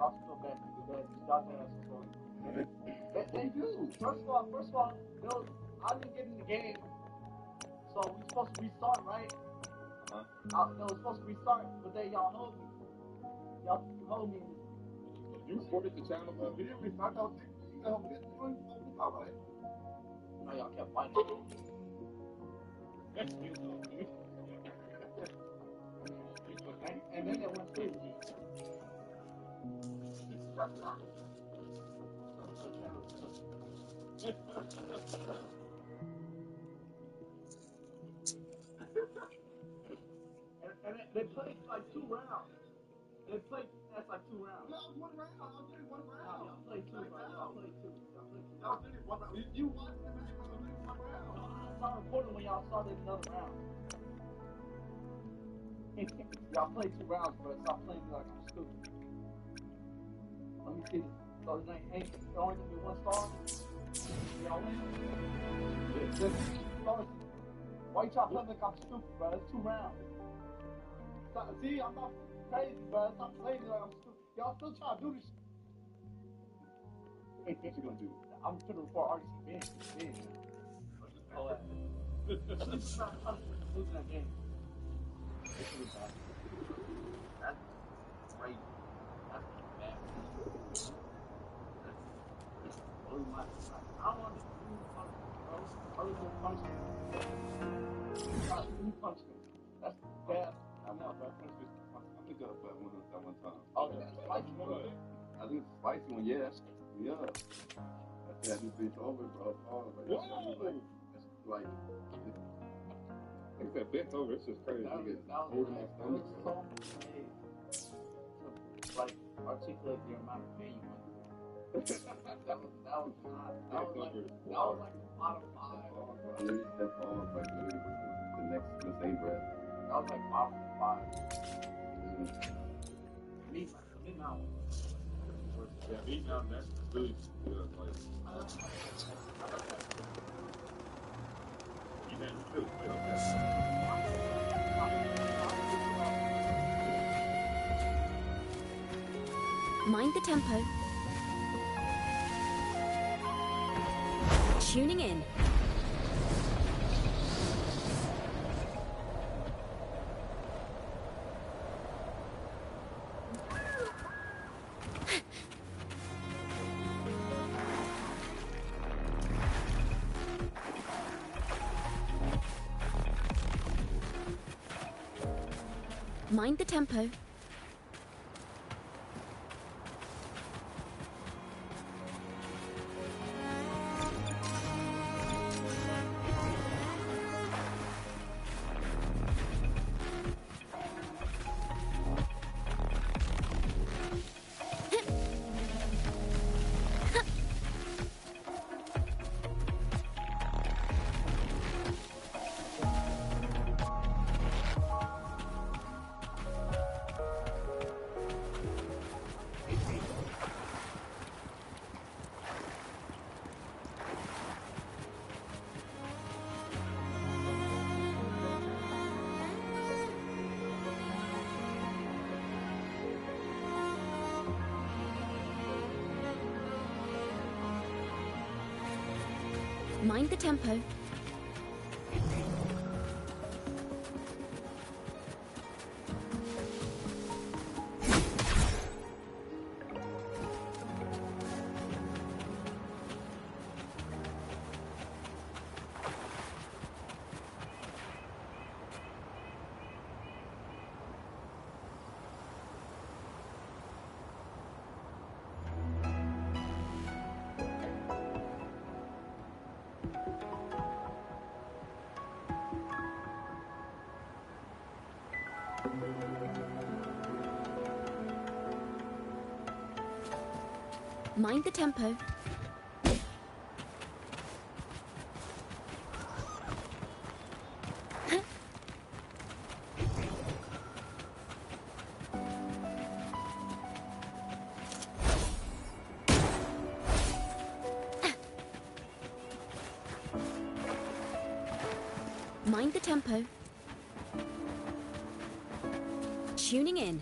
y'all still bad. Y'all bad as story. They do. First of all, I didn't get in the game, so we supposed to restart, right? They was supposed to restart, but then y'all hold me. Y'all hold me. You reported the channel immediately. I know you know this. All right. No, y'all kept fighting. And then they went through. And they played like 2 rounds. They played that's like 2 rounds. No, 1 round. I'll do 1 round. Y'all played 2, bro. Y'all played 2. Y'all did it 1 round. You watched the match. I'll do 1 round. No, I started recording when y'all started another round. Y'all played 2 rounds, bro. Stop playing me like I'm stupid. Let me see this. So it ain't only gonna be 1 star? Y'all win? Why you trying to play like I'm stupid, bro? It's 2 rounds. See, I'm not crazy, bro. Stop playing me like I'm stupid. Y'all still trying to do this shit. What you gonna do? I'm gonna report RDC Ben. Oh, this is not punishment for losing that game. This is bad. That's crazy. That's bad. That's really my. I don't want to do punishment, bro. Other than punishment. Punishment. That's bad. I know, bro. I think I played one time. Oh, that's spicy one. I think it's a spicy one, yeah. Yeah. That's that new bitch over, bro. Oh, that's like it's that bent over. It's just crazy. That was holding my stomach. So made to like articulate the amount of pain you went through. That was like bottom 5. Literally that falls like the next the same breath. That was like bottom 5. Me now. Yeah, me now. That's really good. Like. Mind the tempo. Tuning in. Mind the tempo. Mind the tempo. Mind the tempo. Mind the tempo. Tuning in.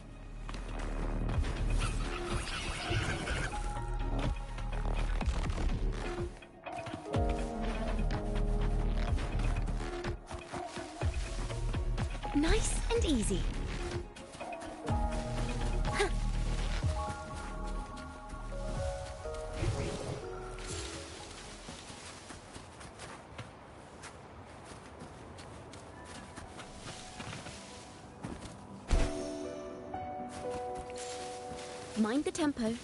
Nice and easy. Mind the tempo.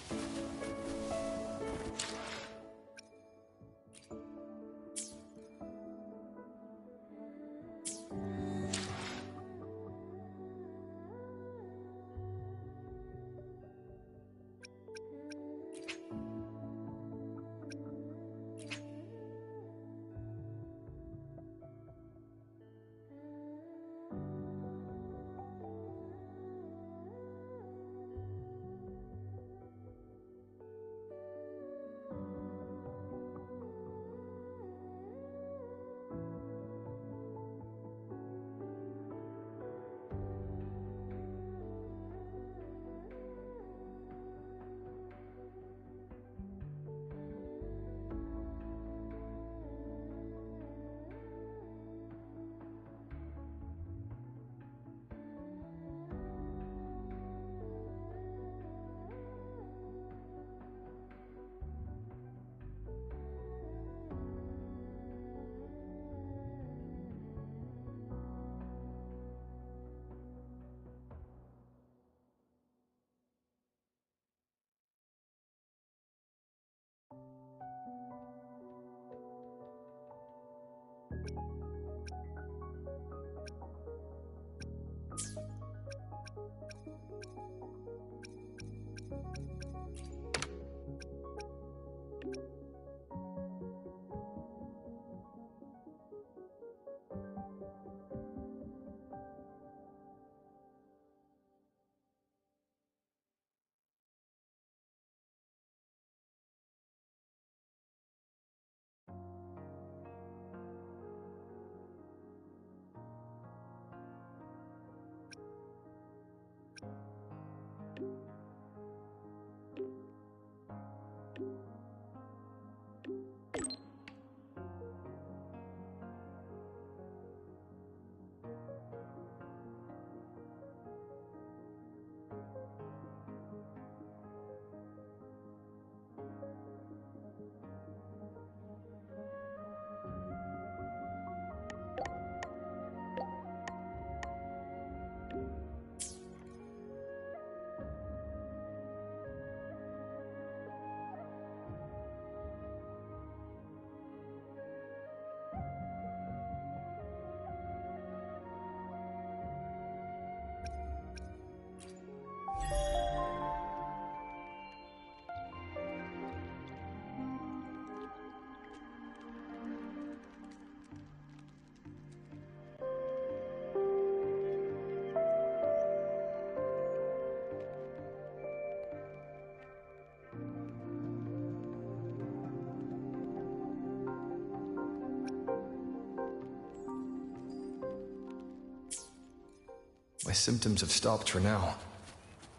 My symptoms have stopped for now,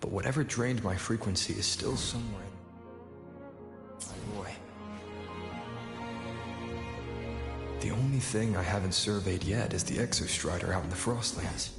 but whatever drained my frequency is still somewhere in my boy. The only thing I haven't surveyed yet is the Exostrider out in the Frostlands.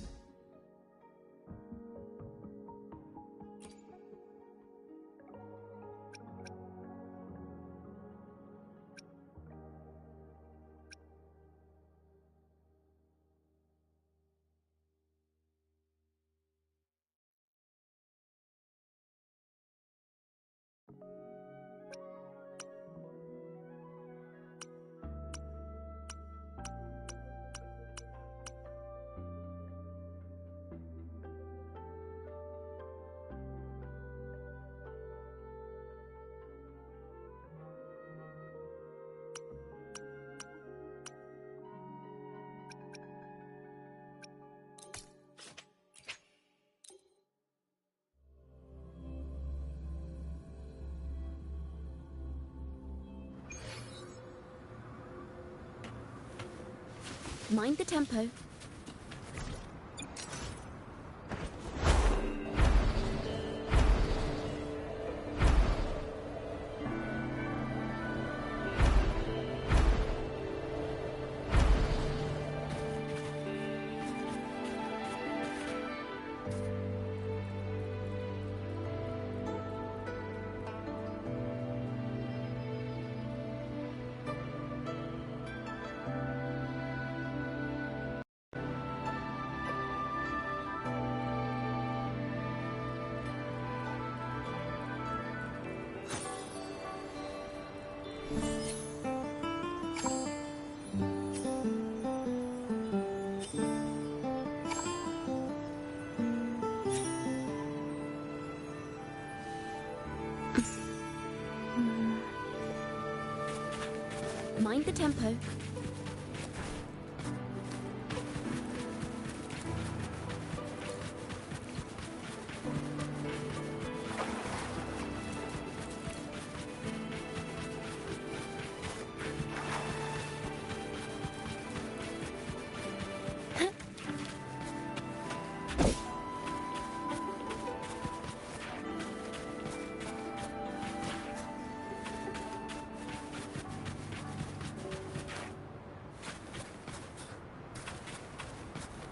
Mind the tempo. Mind the tempo.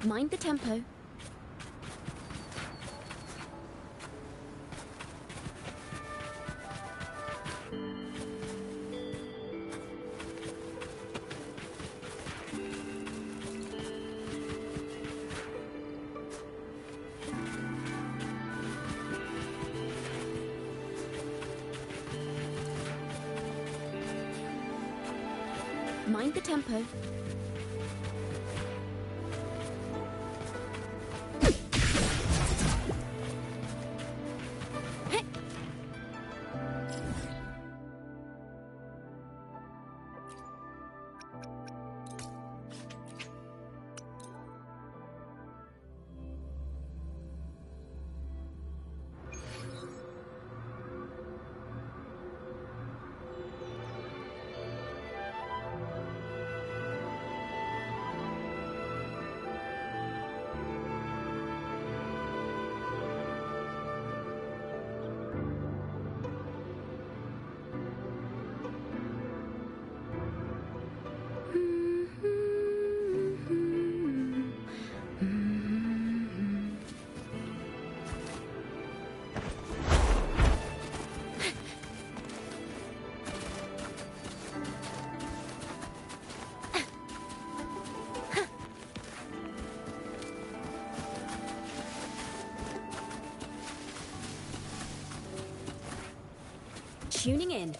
Mind the tempo. Mind the tempo. Tuning in.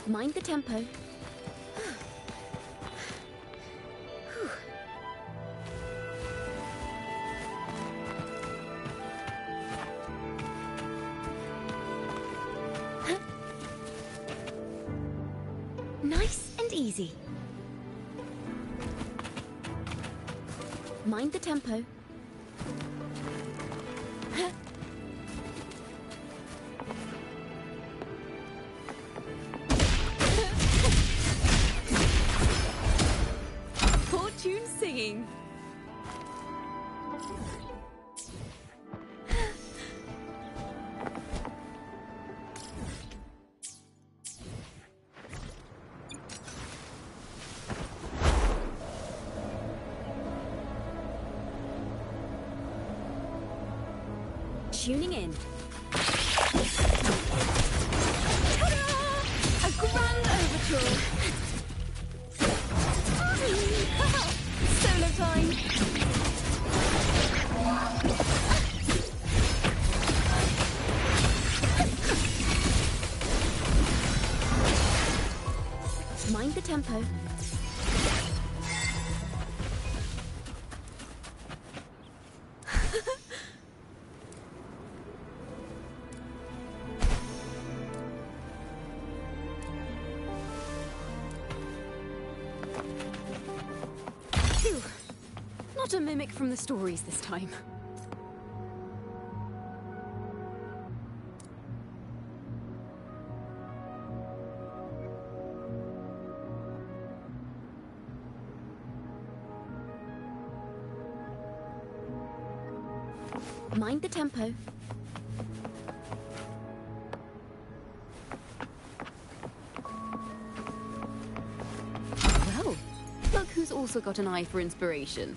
Mind the tempo. Nice and easy. Mind the tempo. Fortune singing. Tuning in. Ta-da! A grand overture. Solo time. Mind the tempo. Not a mimic from the stories this time. Mind the tempo. Well, look who's also got an eye for inspiration.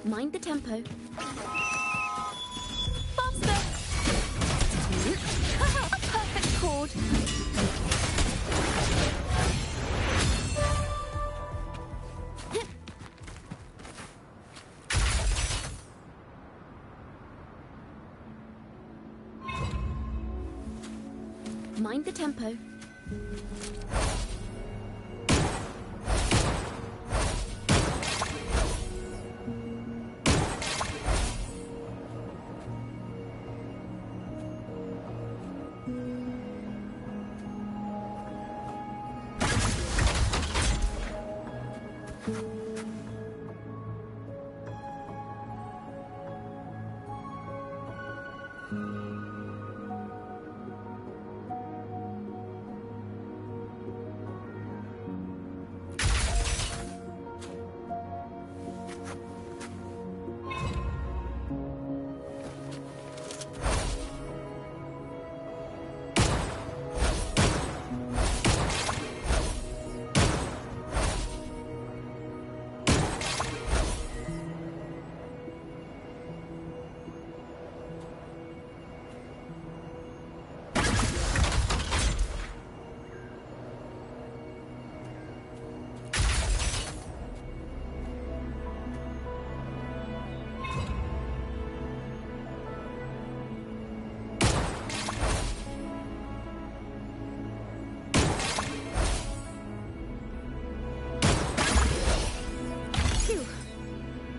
Mind the tempo. Faster! A perfect chord. Mind the tempo.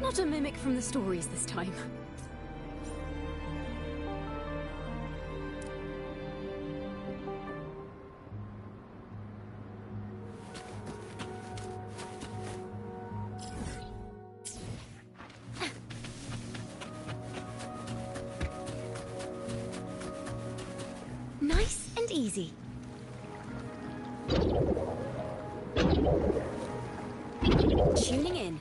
Not a mimic from the stories this time. Nice and easy. Tuning in.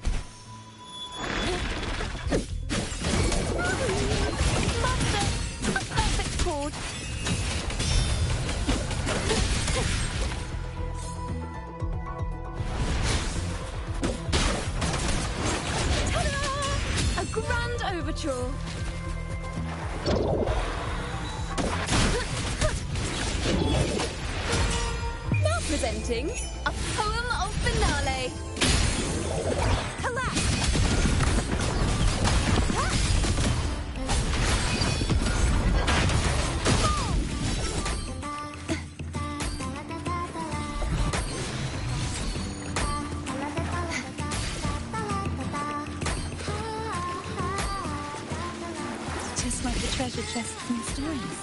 Master, a perfect chord. Ta-da! A grand overture. Now presenting a poem of finale. Collapse. Just like the treasure chest from the stories.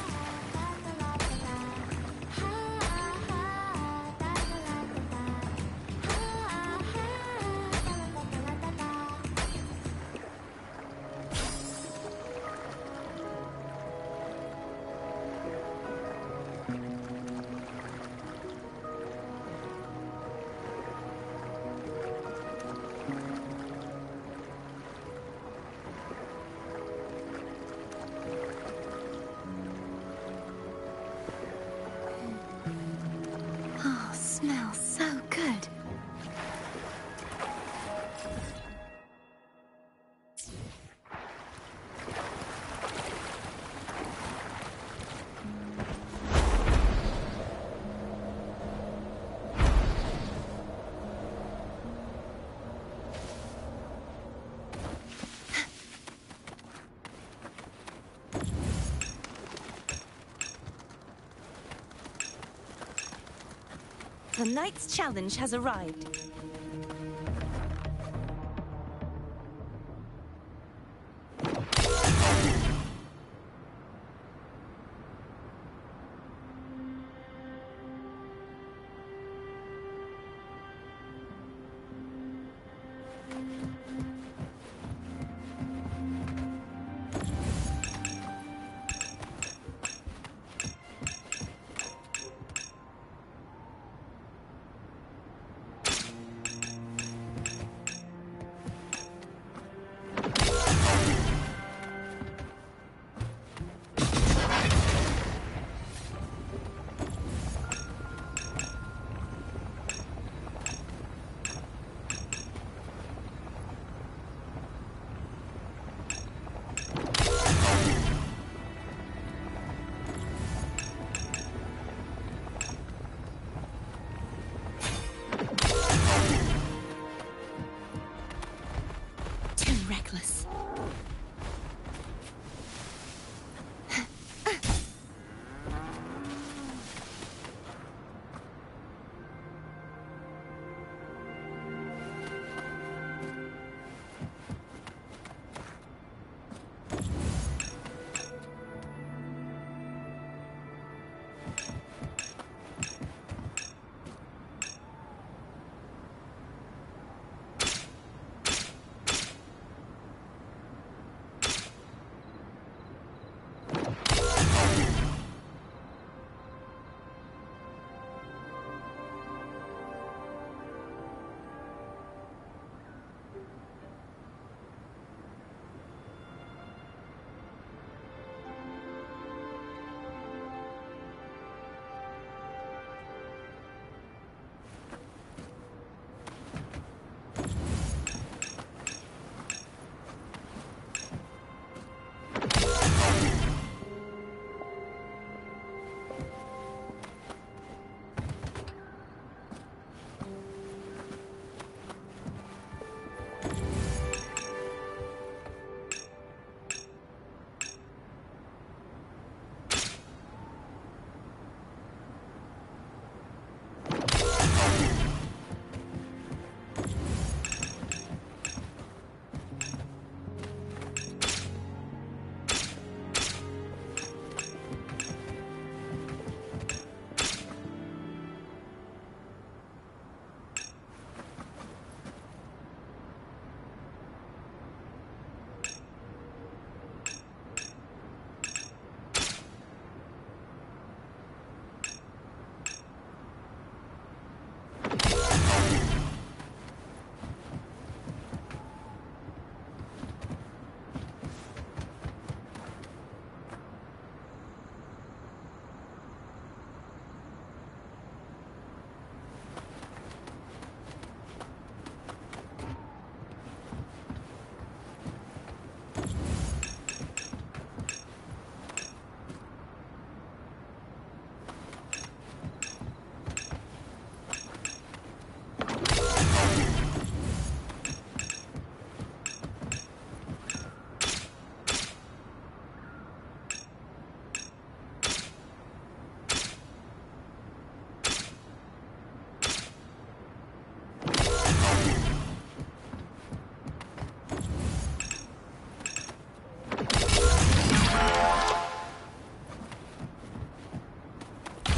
Tonight's challenge has arrived. Reckless.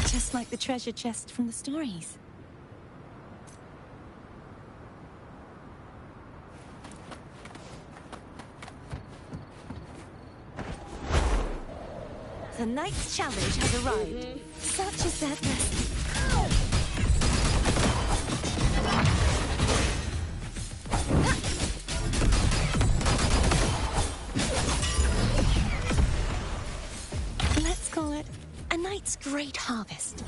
Just like the treasure chest from the stories. Tonight's challenge has arrived. Such is their destiny. Let's call it a night's great harvest.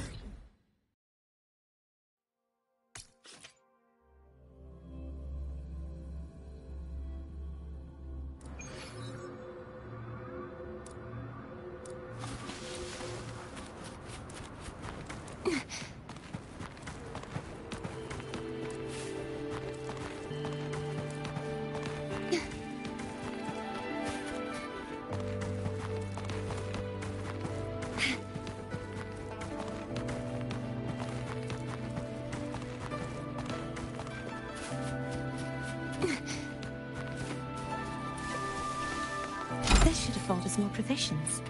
This should afford us more provisions.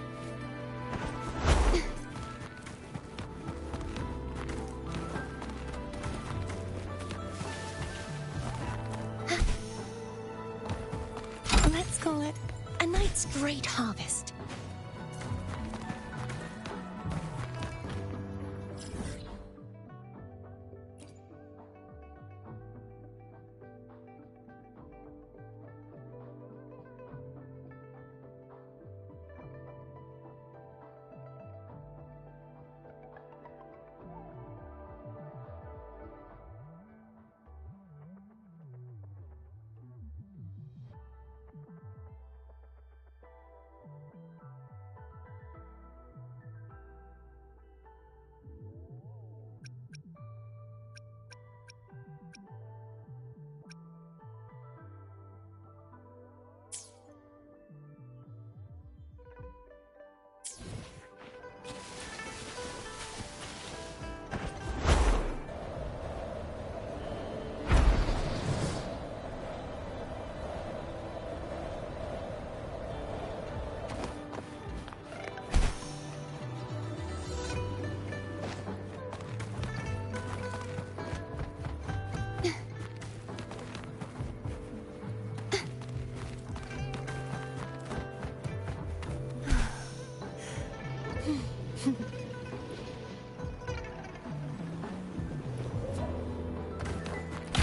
Let's call it a night's great harvest.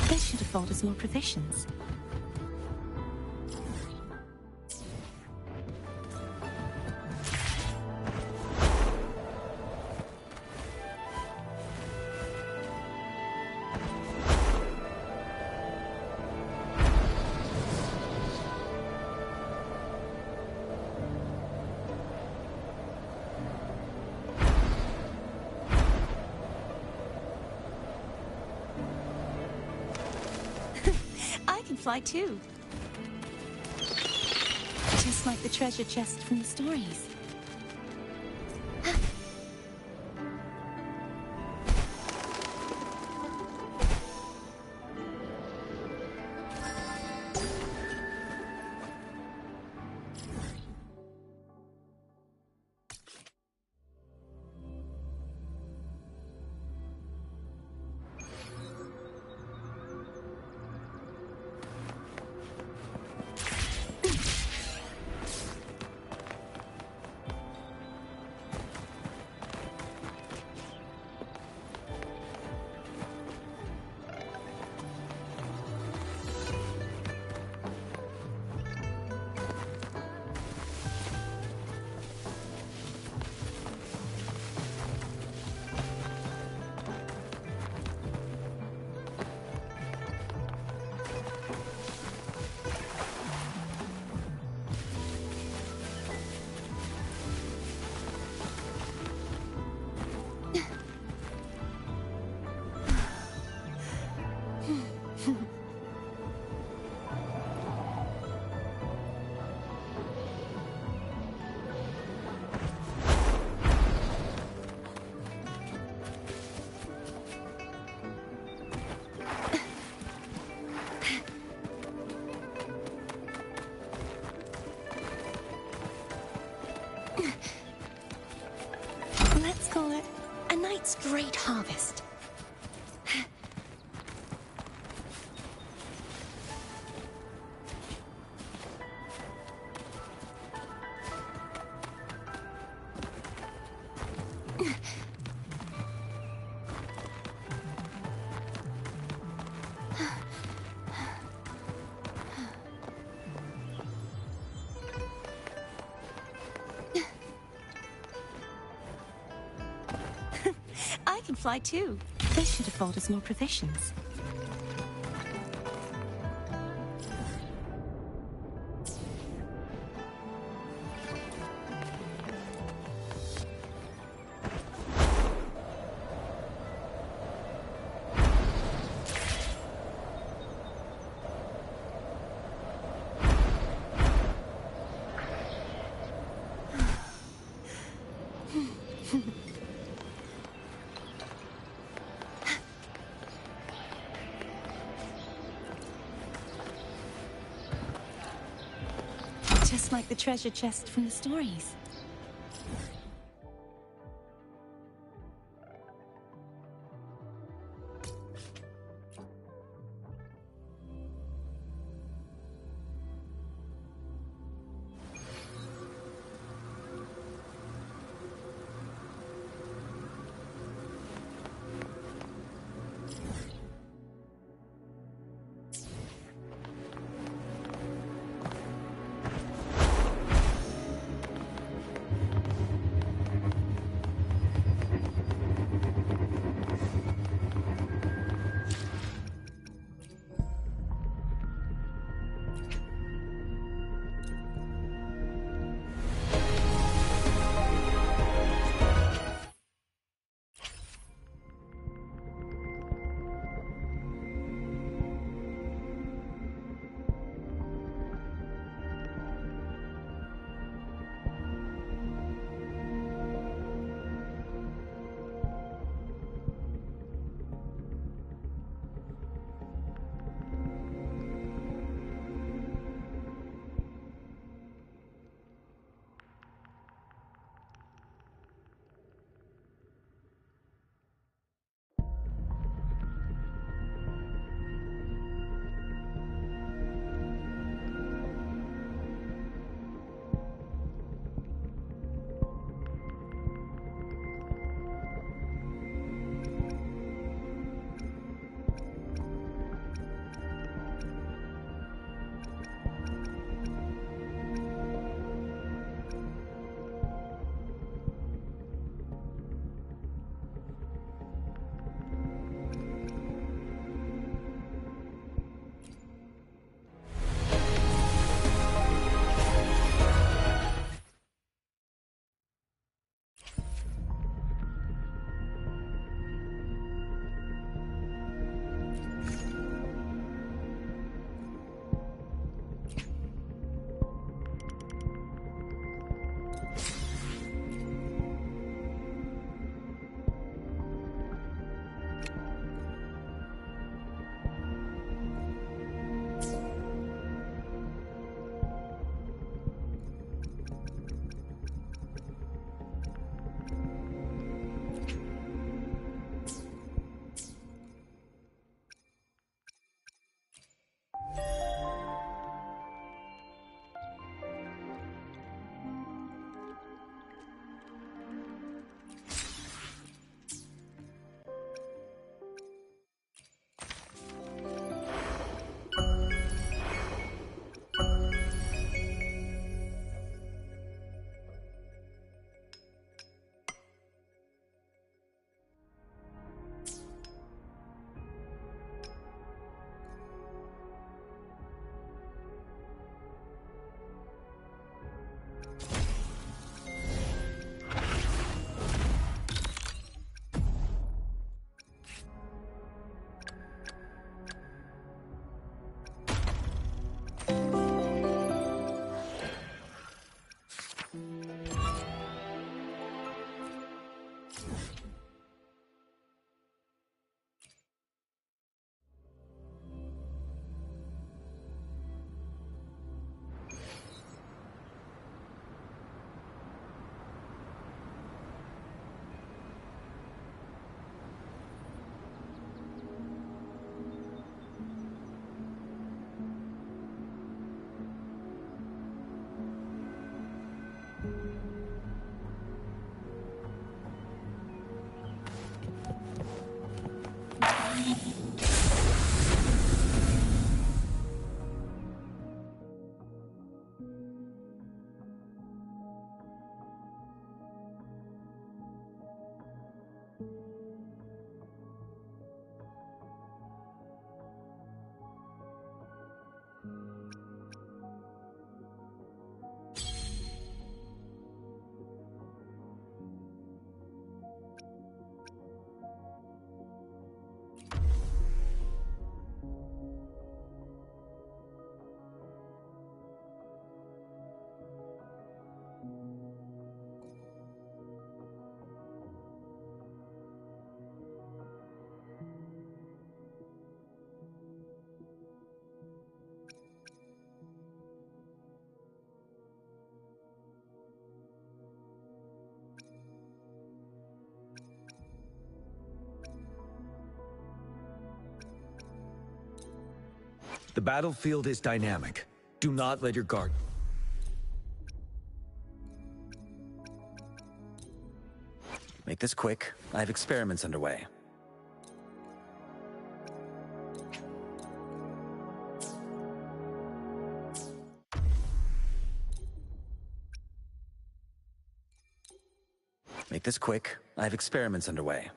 This should afford us more provisions. I can fly too. Just like the treasure chest from the stories. Let's call it a night's great harvest. I can fly too. This should afford us more provisions. Just like the treasure chest from the stories. The battlefield is dynamic. Do not let your guard... Make this quick. I have experiments underway. Make this quick. I have experiments underway.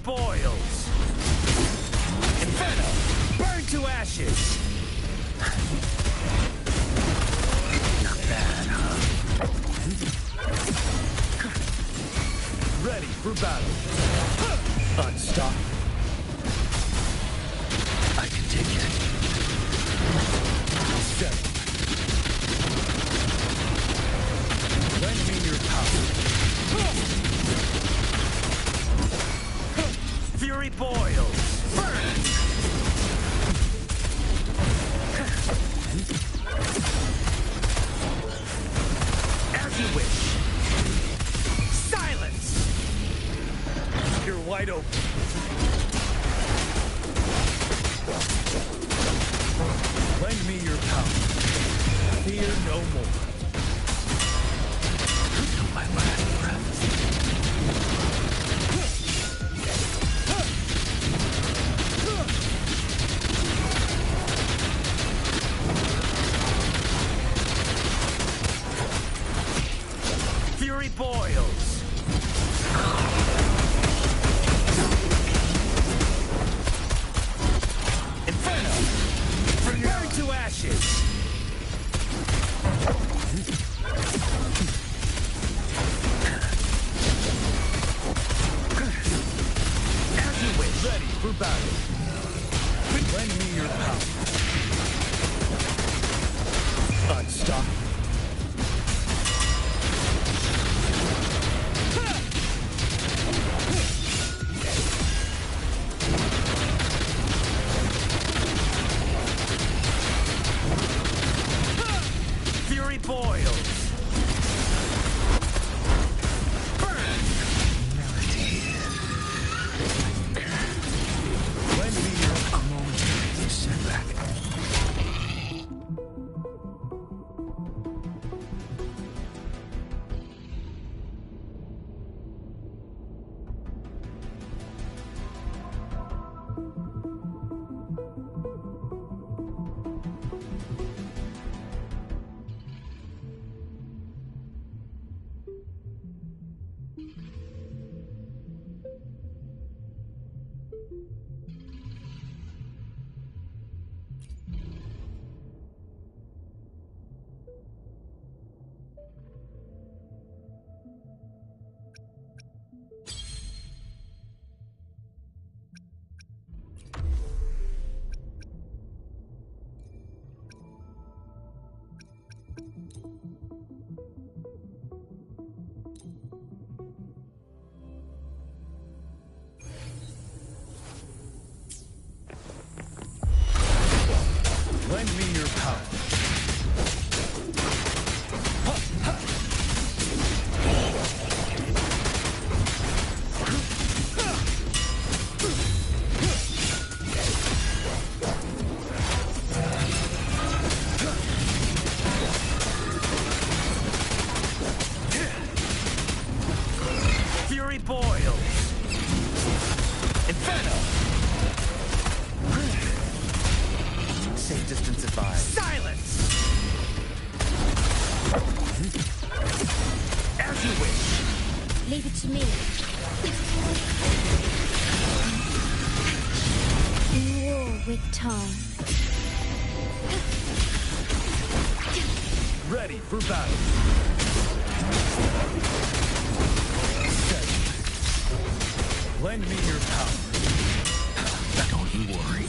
Boils. Inferno, burn to ashes. Not bad, huh? Ready for battle. Unstop. I can take it. Step. Lend me your power. Fury boils! Burn! As you wish. Silence! You're wide open. Lend me your power. Fear no more. Until my last breath. Fury boils. Inferno. Burn to ashes. As you wish. Ready for battle. Lend me your power. Unstop. Fury boils. Burn. Melody. Lend me a momentary setback. Lend me your power. Safe distance advised. Silence! As you wish. Leave it to me. In war with time. Ready for battle. Lend me your power. Don't you worry.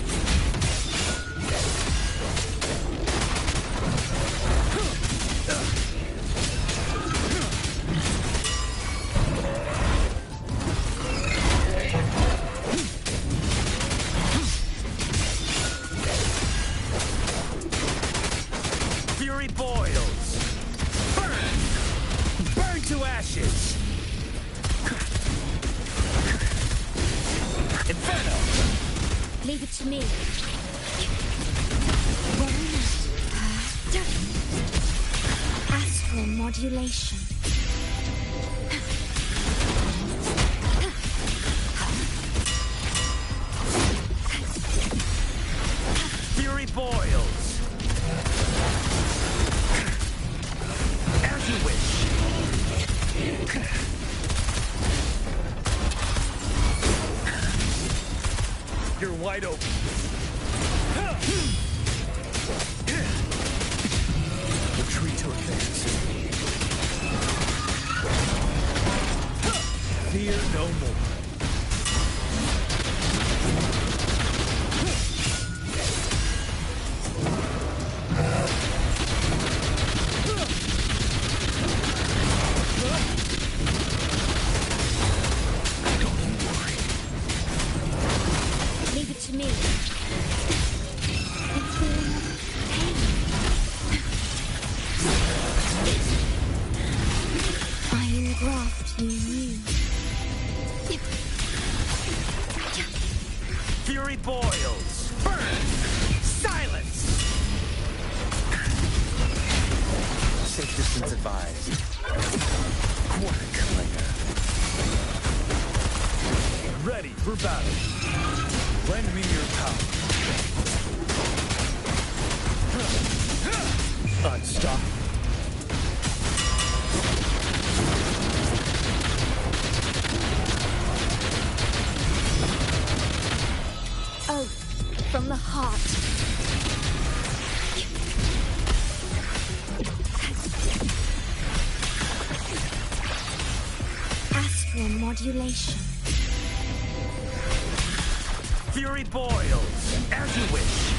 Fury boils. Burn! Burn to ashes! Inferno! Leave it to me. Astral modulation. Fury boils. As you wish. You're wide open. Retreat to advance. Fear no more. Leave it to me. A feeling of pain. I engraft you new. Fury boils. Burn! Silence! Safe distance advised. Quarter clinger. Ready for battle. Lend me your power. Unstoppable. Oath from the heart. Astral modulation. Fury boils. As you wish.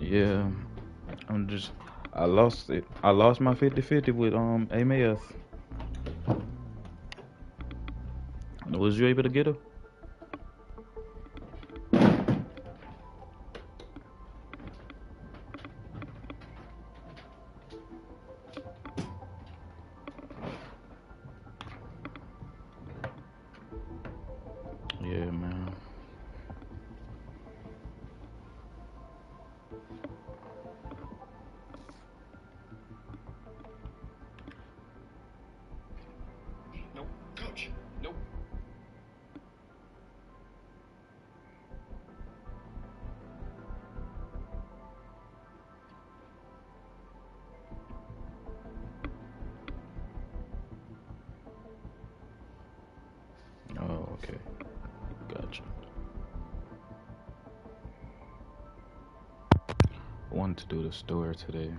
Yeah, I lost it. I lost my 50-50 with Ameth. Was you able to get her? Yeah, man. Nope. Coach. Nope. Oh, okay. Gotcha. I wanted to do the store today.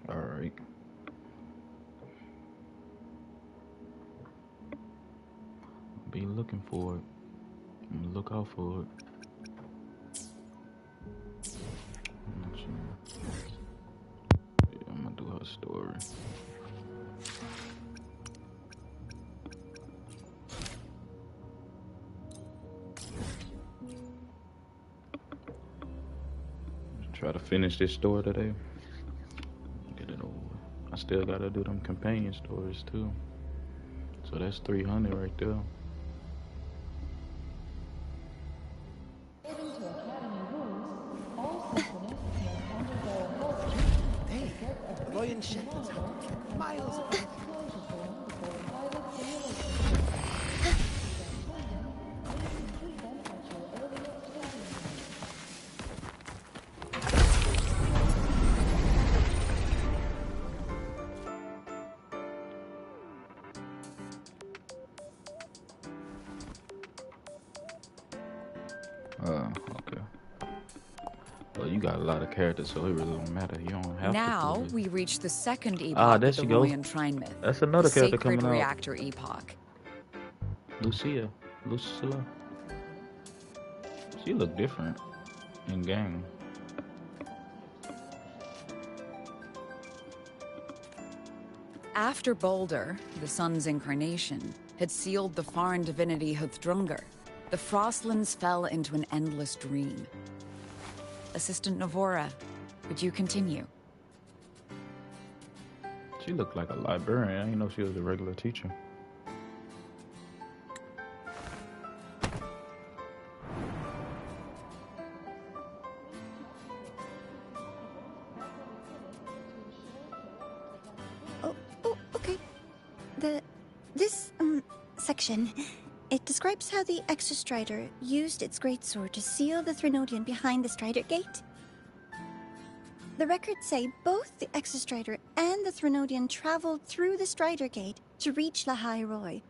All right. Be looking for it. I'm gonna look out for it. Yeah, I'm gonna do her story. Try to finish this story today. Get it over. I still gotta do them companion stories too. So that's 300 right there. Hey, Roy and Shepard's miles away. Okay. Well, you got a lot of characters, so it really don't matter. You don't have now to. Now we reach the second epoch there of the she goes. Royan Shrine myth. That's another the character sacred coming out. reactor epoch. Lucilla. She look different in game. After Boulder, the sun's incarnation, had sealed the foreign divinity Huthrungur, the Frostlands fell into an endless dream. Assistant Navora, would you continue? She looked like a librarian. I didn't know she was a regular teacher. Okay. This section, it describes how the Exostrider used its greatsword to seal the Threnodian behind the Strider Gate. The records say both the Exostrider and the Threnodian traveled through the Strider Gate to reach Lahai Roy.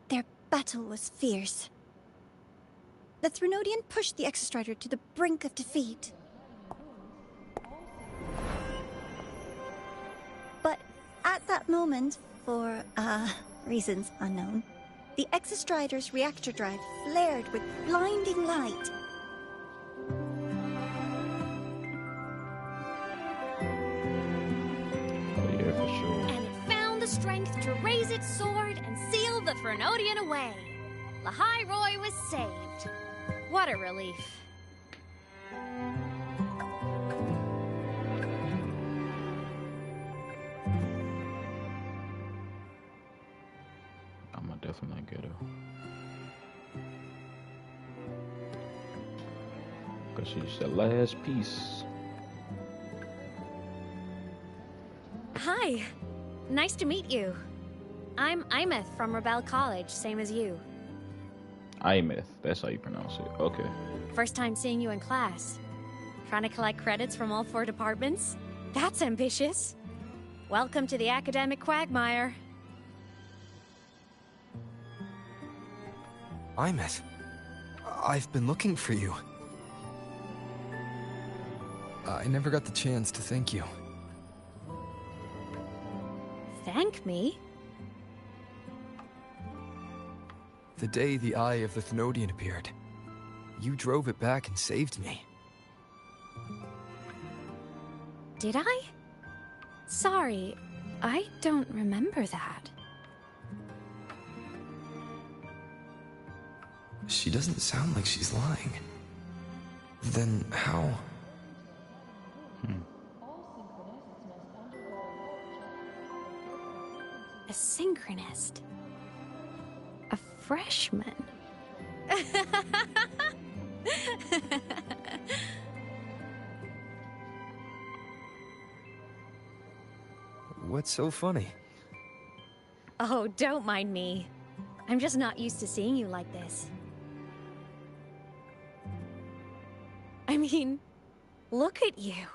Their battle was fierce. The Threnodian pushed the Exostrider to the brink of defeat. But at that moment, for, reasons unknown, the Exostrider's reactor drive flared with blinding light. Oh yeah, for sure. And it found the strength to raise its sword and seal the Threnodian away. Lahai Roy was saved. What a relief. I'ma definitely get her. Cause she's the last piece. Hi. Nice to meet you. I'm Imeth from Rebel College, same as you. Imeth, that's how you pronounce it. Okay. First time seeing you in class. Trying to collect credits from all 4 departments? That's ambitious. Welcome to the academic quagmire. Imeth, I've been looking for you. I never got the chance to thank you. Thank me? The day the Eye of the Thenodian appeared, you drove it back and saved me. Did I? Sorry, I don't remember that. She doesn't sound like she's lying. Then how? A synchronist. A freshman. What's so funny? Oh, don't mind me. I'm just not used to seeing you like this. I mean, look at you.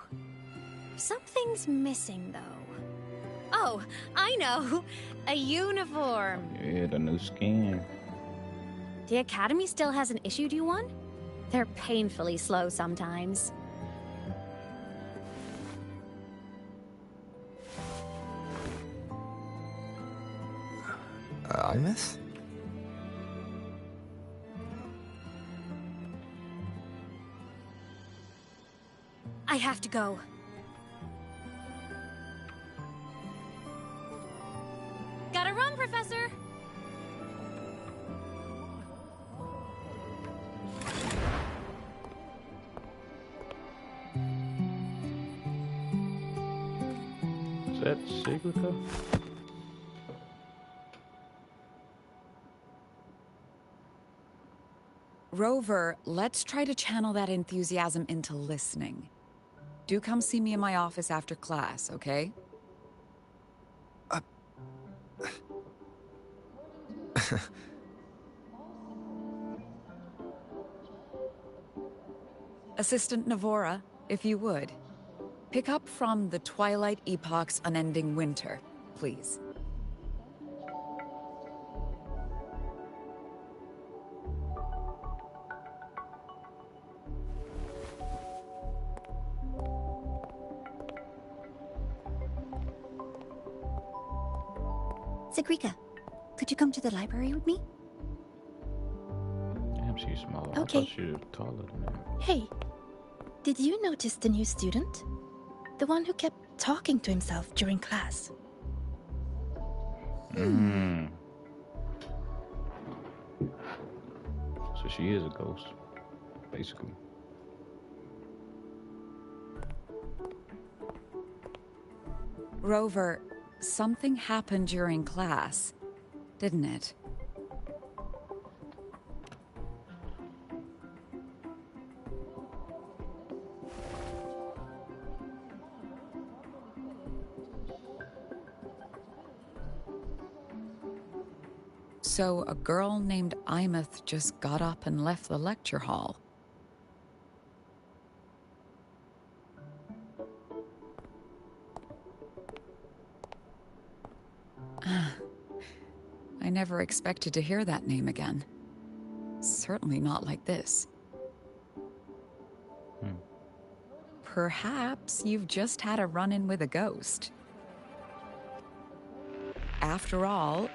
Something's missing, though. Oh, I know! A uniform! Yeah, the new skin. The Academy still hasn't issued you one? They're painfully slow sometimes. Imeth? have to go. Gotta run, Professor! Is that Cyclica? Rover, let's try to channel that enthusiasm into listening. Do come see me in my office after class, okay? Assistant Navora, if you would. Pick up from the Twilight Epoch's Unending Winter, please. Sigrika, could you come to the library with me? Damn, she's small. Okay. I thought she was taller than that. Hey, did you notice the new student? The one who kept talking to himself during class. So she is a ghost, basically. Rover, something happened during class, didn't it? So a girl named Imeth just got up and left the lecture hall. I never expected to hear that name again. Certainly not like this. Perhaps you've just had a run-in with a ghost. After all,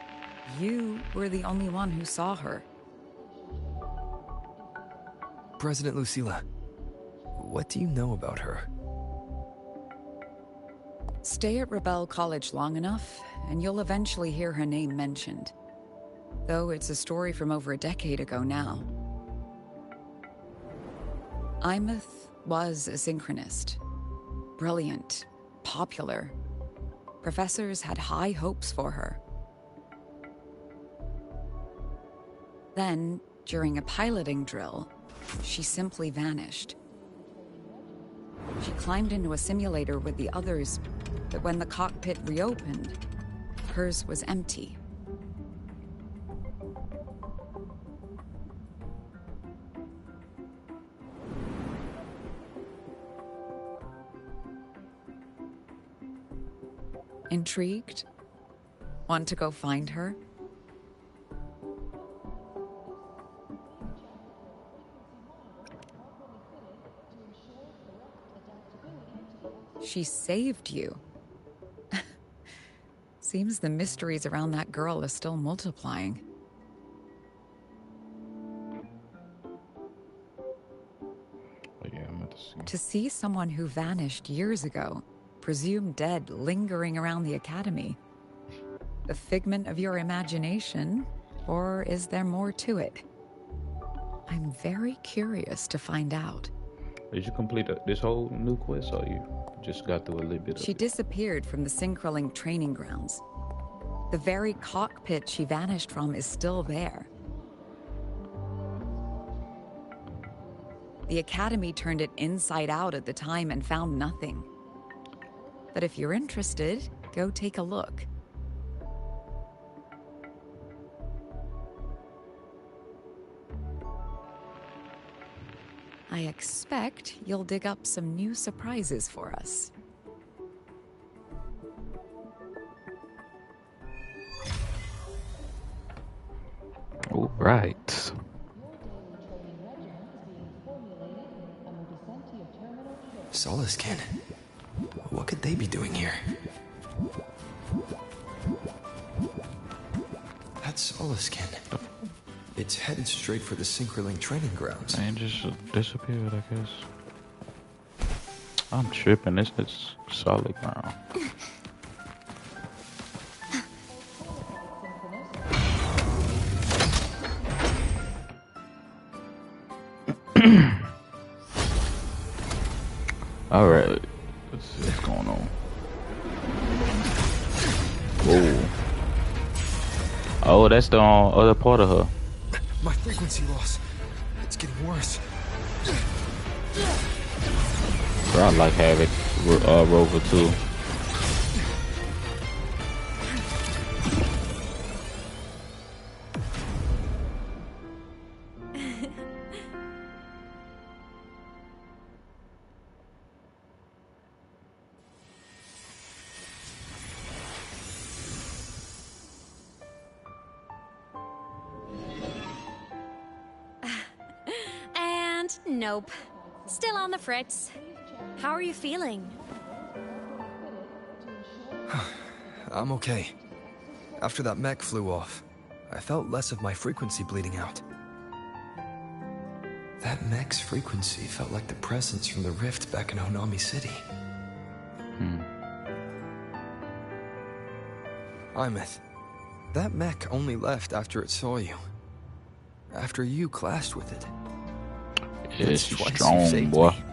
you were the only one who saw her. President Lucilla, what do you know about her? Stay at Rebel College long enough, and you'll eventually hear her name mentioned. Though it's a story from over a decade ago now. Imeth was a synchronist. Brilliant, popular. Professors had high hopes for her. Then, during a piloting drill, she simply vanished. She climbed into a simulator with the others, but when the cockpit reopened, hers was empty. Intrigued? Want to go find her? She saved you. Seems the mysteries around that girl are still multiplying. But yeah, I'm about to see. To see someone who vanished years ago, presumed dead, lingering around the academy. A figment of your imagination, or is there more to it? I'm very curious to find out. Did you complete this whole new quest, or you just got through a little bit of She it? disappeared from the Synchroling training grounds. The very cockpit she vanished from is still there. The Academy turned it inside out at the time and found nothing. But if you're interested, go take a look. I expect you'll dig up some new surprises for us. All right. Solaskin. What could they be doing here? That's Solaskin. It's headed straight for the Synchroling training grounds. And just disappeared, I guess. I'm tripping. This is solid ground. All right, let's see what's going on. Whoa. Oh, that's the other part of her. My frequency loss. It's getting worse. Bro, I like Havoc Rover too. And nope. Still on the fritz. How are you feeling? I'm okay. After that mech flew off, I felt less of my frequency bleeding out. That mech's frequency felt like the presence from the rift back in Honami City. Imeth, that mech only left after it saw you. After you clashed with it. Yeah, she's strong, boy. Me.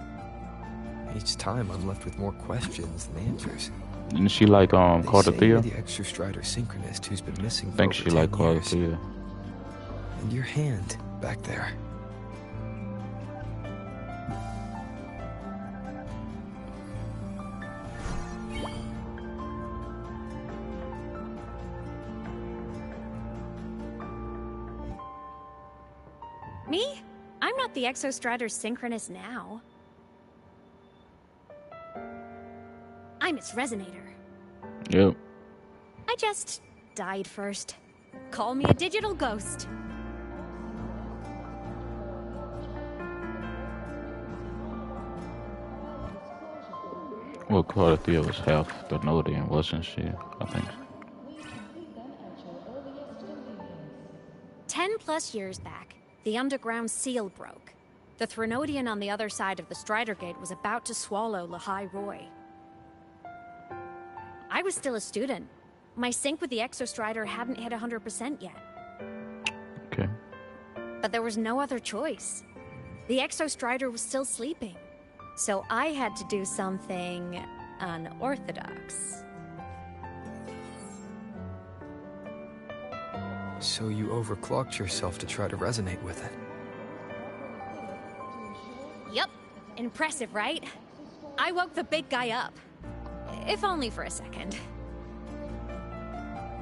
Each time I'm left with more questions than answers. Didn't she like Carter Thea? The extra Strider synchronist who's been missing. I think she like Carter Thea. And your hand back there. Me? I'm not the Exostrider's synchronist now. I'm its resonator. Yep. I just died first. Call me a digital ghost. Well, Carter Thea was half the Nodian, wasn't she? I think. 10+ years back, the underground seal broke. The Threnodian on the other side of the Strider Gate was about to swallow Lahai Roy. I was still a student. My sync with the Exostrider hadn't hit 100% yet. Okay. But there was no other choice. The Exostrider was still sleeping. So I had to do something unorthodox. So you overclocked yourself to try to resonate with it. Yup. Impressive, right? I woke the big guy up. If only for a second.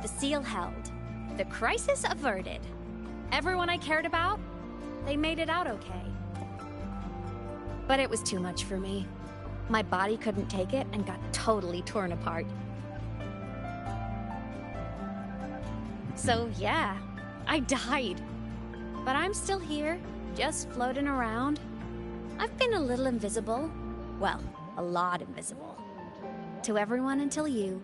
The seal held. The crisis averted. Everyone I cared about, they made it out okay. But it was too much for me. My body couldn't take it and got totally torn apart. So yeah, I died. But I'm still here, just floating around. I've been a little invisible. Well, a lot invisible. To everyone until you.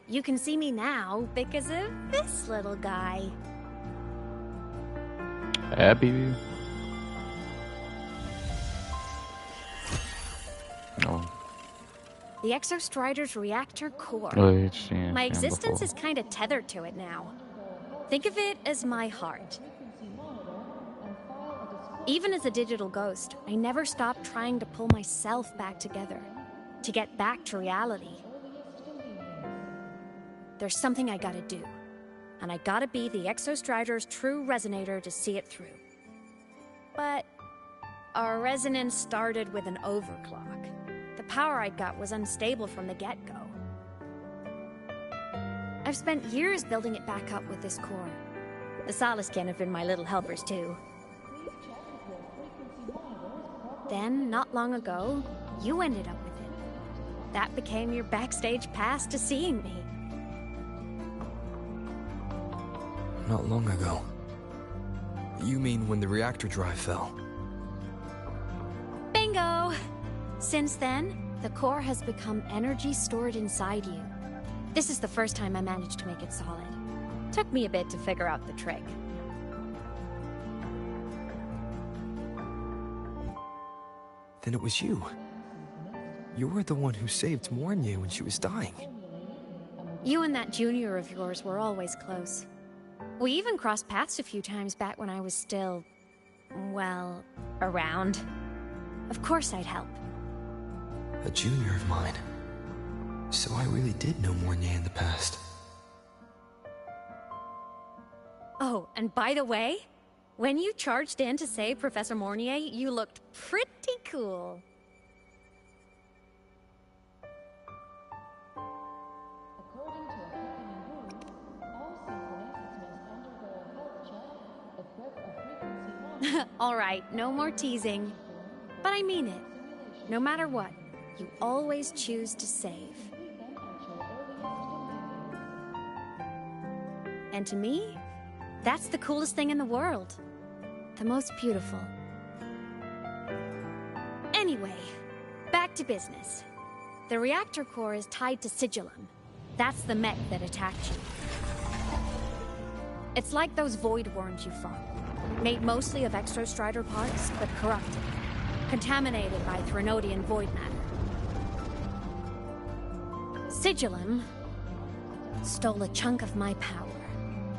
You can see me now because of this little guy. Abby? No. The Exostrider's reactor core. Oh, it's seen My him existence before. is kind of tethered to it now. Think of it as my heart. Even as a digital ghost, I never stopped trying to pull myself back together, to get back to reality. There's something I gotta do, and I gotta be the Exostrider's true resonator to see it through. But our resonance started with an overclock. The power I got was unstable from the get-go. I've spent years building it back up with this core. The Soliskin have been my little helpers too. Then, not long ago, you ended up with it. That became your backstage pass to seeing me. Not long ago. You mean when the reactor drive fell? Bingo! Since then, the core has become energy stored inside you. This is the first time I managed to make it solid. Took me a bit to figure out the trick. Then it was you. You were the one who saved Mornier when she was dying. You and that junior of yours were always close. We even crossed paths a few times back when I was still, well, around. Of course I'd help. A junior of mine. So I really did know Mornier in the past. Oh, and by the way, when you charged in to save Professor Mornier, you looked pretty cool. According to accompanying rules, all synchronicities must undergo a health check, a frequency All right, no more teasing. But I mean it. No matter what, you always choose to save. And to me, that's the coolest thing in the world. The most beautiful. Anyway, back to business. The reactor core is tied to Sigillum. That's the mech that attacked you. It's like those void worms you fought. Made mostly of exostrider parts, but corrupted. Contaminated by Threnodian void matter. Sigillum stole a chunk of my power.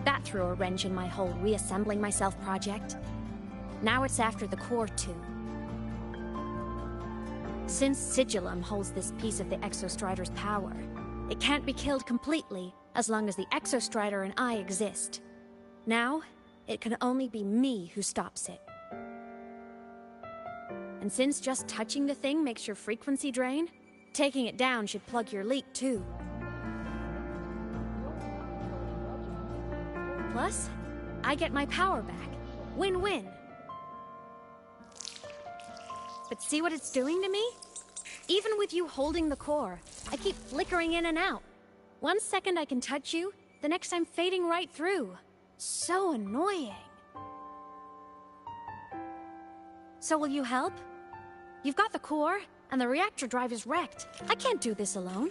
That threw a wrench in my whole reassembling myself project. Now it's after the core too. Since Sigillum holds this piece of the Exostrider's power, it can't be killed completely as long as the Exostrider and I exist. Now, it can only be me who stops it. And since just touching the thing makes your frequency drain, taking it down should plug your leak too. Plus, I get my power back. Win-win. But see what it's doing to me? Even with you holding the core, I keep flickering in and out. 1 second I can touch you, the next I'm fading right through. So annoying. So will you help? You've got the core, and the reactor drive is wrecked. I can't do this alone.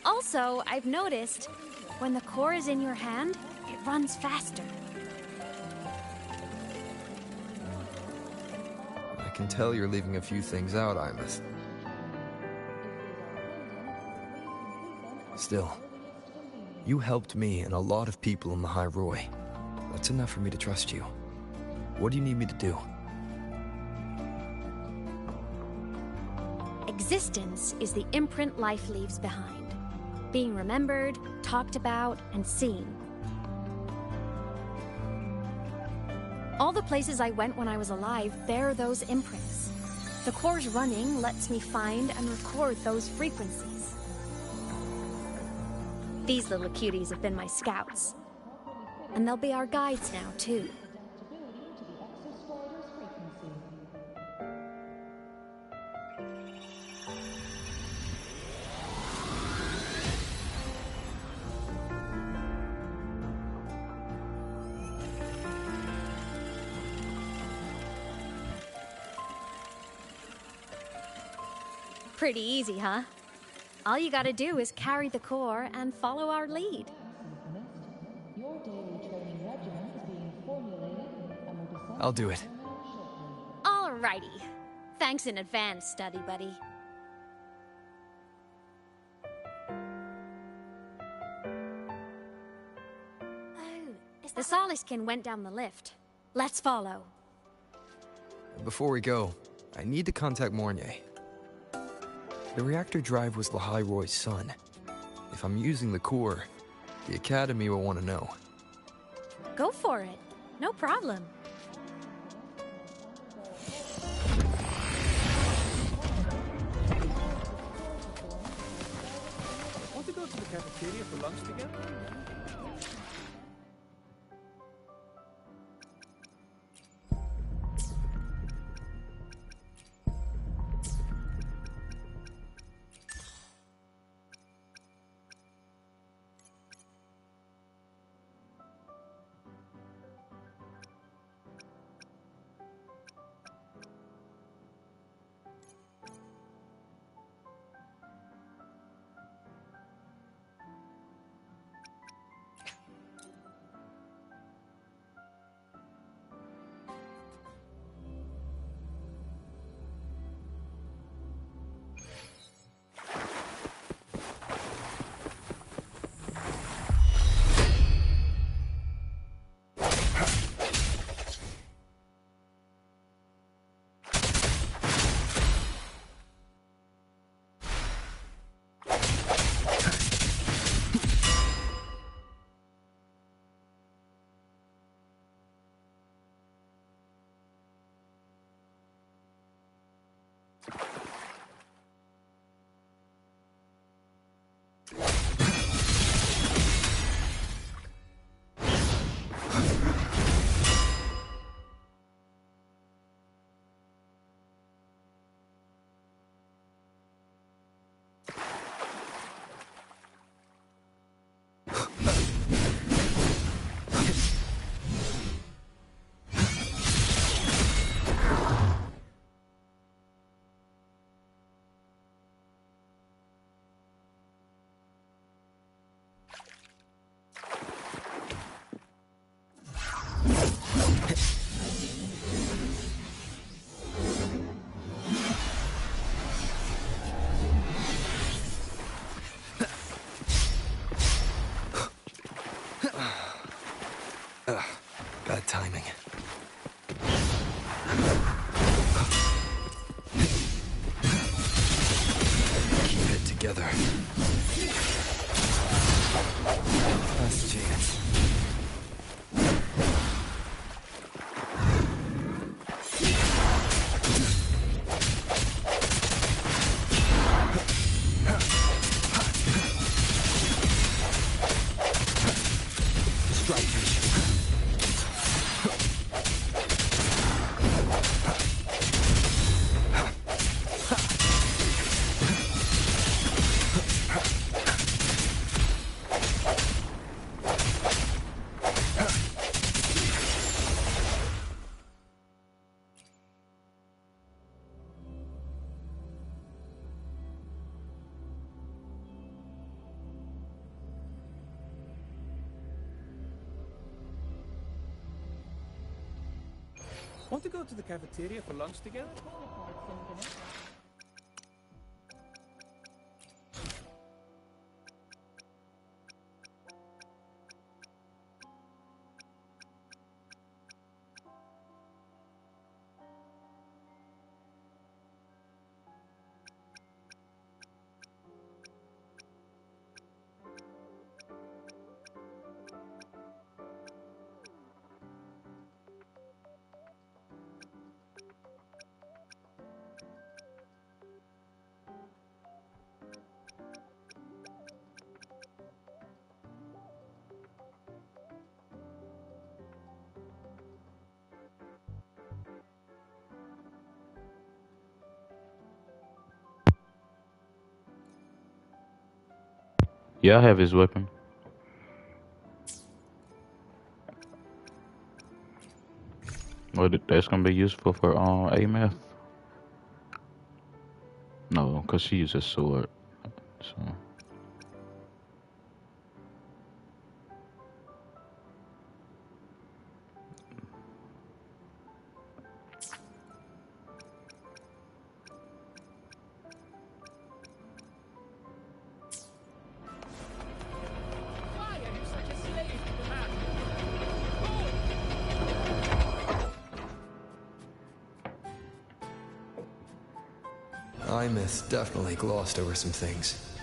Also, I've noticed, when the core is in your hand, it runs faster. I can tell you're leaving a few things out, Imus. Still, you helped me and a lot of people in the High Roy. That's enough for me to trust you. What do you need me to do? Existence is the imprint life leaves behind. Being remembered, talked about, and seen. All the places I went when I was alive bear those imprints. The core's running lets me find and record those frequencies. These little cuties have been my scouts. And they'll be our guides now, too. Pretty easy, huh? All you gotta do is carry the core and follow our lead. Your daily training regimen is being formulated and will be sent. I'll do it. Alrighty. Thanks in advance, study buddy. The Soliskin went down the lift. Let's follow. Before we go, I need to contact Mornier. The reactor drive was Lahai Roy's son. If I'm using the core, the Academy will want to know. Go for it. No problem. Want to go to the cafeteria for lunch together? Bad timing. Keep it together. Last chance. Want to go to the cafeteria for lunch together? Yeah, I have his weapon. Well, that's gonna be useful for AMF. No, because she uses sword. So. Imeth definitely glossed over some things.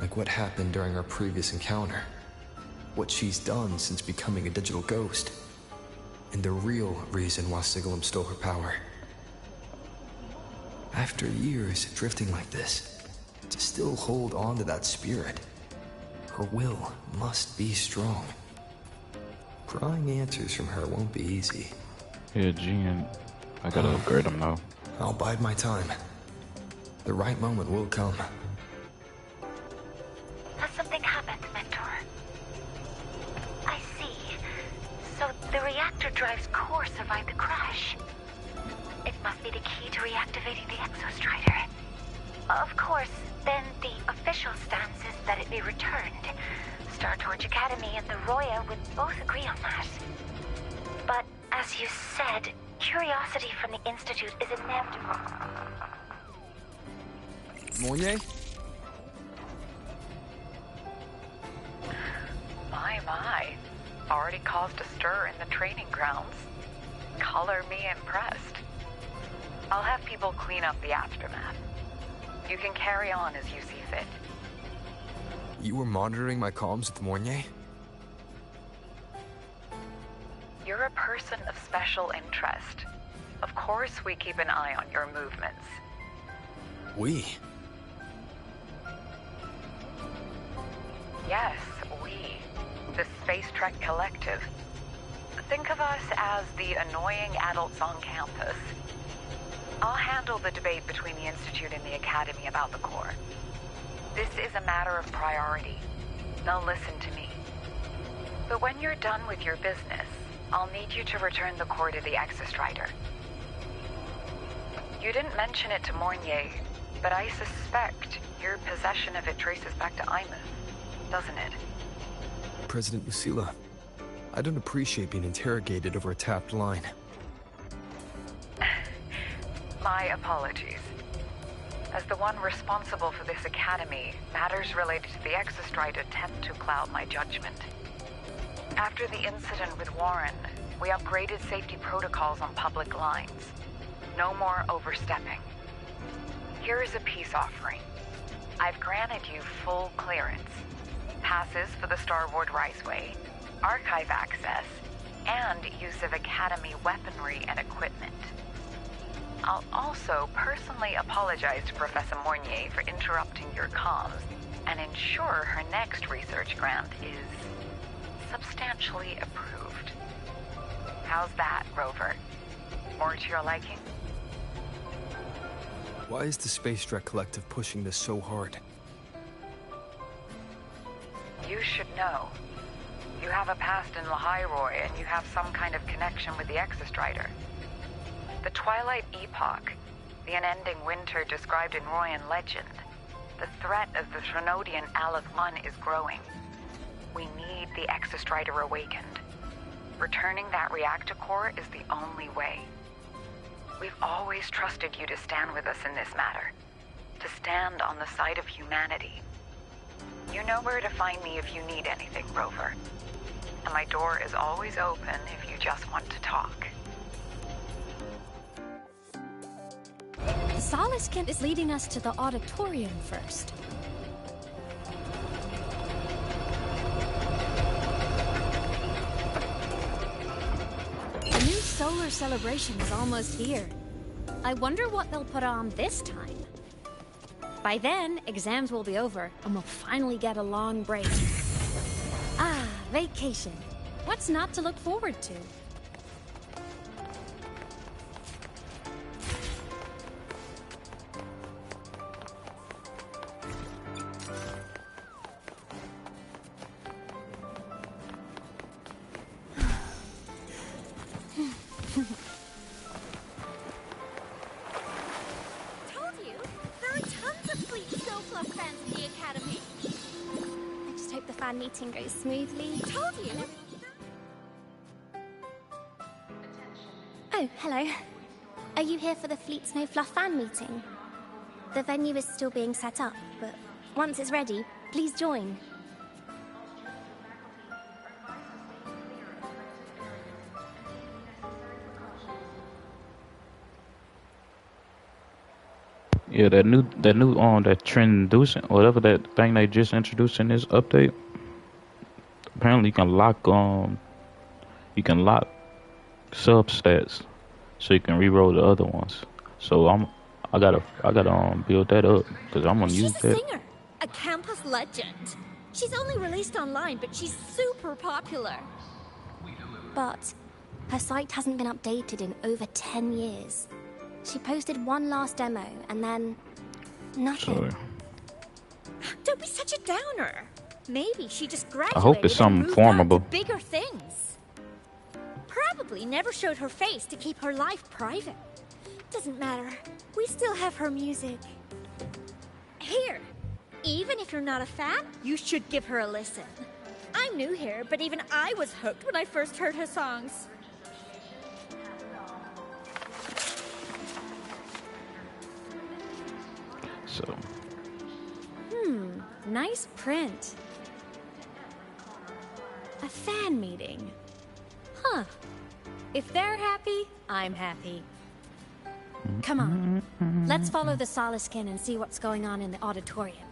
Like what happened during our previous encounter. What she's done since becoming a digital ghost. And the real reason why Sigalum stole her power. After years drifting like this, to still hold on to that spirit, her will must be strong. Prying answers from her won't be easy. Yeah, Jean, I gotta upgrade him now. I'll bide my time. The right moment will come. Has something happened, Mentor? I see. So the reactor drive's core survived the crash. It must be the key to reactivating the Exostrider. Of course, then the official stance is that it be returned. Star Torch Academy and the Roya would both agree on that. But as you said, curiosity from the Institute is inevitable. Moye? My. Already caused a stir in the training grounds. Color me impressed. I'll have people clean up the aftermath. You can carry on as you see fit. You were monitoring my comms with Moye? You're a person of special interest. Of course we keep an eye on your movements. We? Yes, we. The Space Trek Collective. Think of us as the annoying adults on campus. I'll handle the debate between the Institute and the Academy about the core. This is a matter of priority. Now listen to me. But when you're done with your business, I'll need you to return the core to the Exostrider. You didn't mention it to Mornier, but I suspect your possession of it traces back to Imeth, doesn't it? President Lucilla, I don't appreciate being interrogated over a tapped line. My apologies. As the one responsible for this academy, matters related to the Exostrider tend to cloud my judgment. After the incident with Warren, we upgraded safety protocols on public lines. No more overstepping. Here is a peace offering. I've granted you full clearance. Passes for the Starboard Riceway, archive access, and use of Academy weaponry and equipment. I'll also personally apologize to Professor Mornier for interrupting your comms and ensure her next research grant is substantially approved. How's that, Rover? More to your liking? Why is the Space Trek Collective pushing this so hard? You should know. You have a past in Lahairoi, and you have some kind of connection with the Exostrider. The Twilight Epoch, the unending winter described in Royan legend, the threat of the Trinodian Aleth 1 is growing. We need the Exostrider awakened. Returning that reactor core is the only way. We've always trusted you to stand with us in this matter, to stand on the side of humanity. You know where to find me if you need anything, Rover. And my door is always open if you just want to talk. Soliskin is leading us to the auditorium first. The new solar celebration is almost here. I wonder what they'll put on this time. By then, exams will be over, and we'll finally get a long break. Ah, vacation. What's not to look forward to? Meeting goes smoothly. Told you. Oh, hello. Are you here for the Fleet Snow Fluff fan meeting? The venue is still being set up, but once it's ready, please join. Yeah, that new that trend-inducing, whatever that thing they just introduced in this update. Apparently, you can lock substats, so you can reroll the other ones. So I gotta build that up because I'm gonna use that. She's a singer, a campus legend. She's only released online, but she's super popular. But her site hasn't been updated in over 10 years. She posted one last demo and then nothing. Sorry. Don't be such a downer. Maybe she just graduated I hope it's something and moved formable. on to bigger things. Probably never showed her face to keep her life private. Doesn't matter. We still have her music. Here, even if you're not a fan, you should give her a listen. I'm new here, but even I was hooked when I first heard her songs. So. Nice print. A fan meeting. Huh. If they're happy, I'm happy. Come on. Let's follow the Soliskin and see what's going on in the auditorium.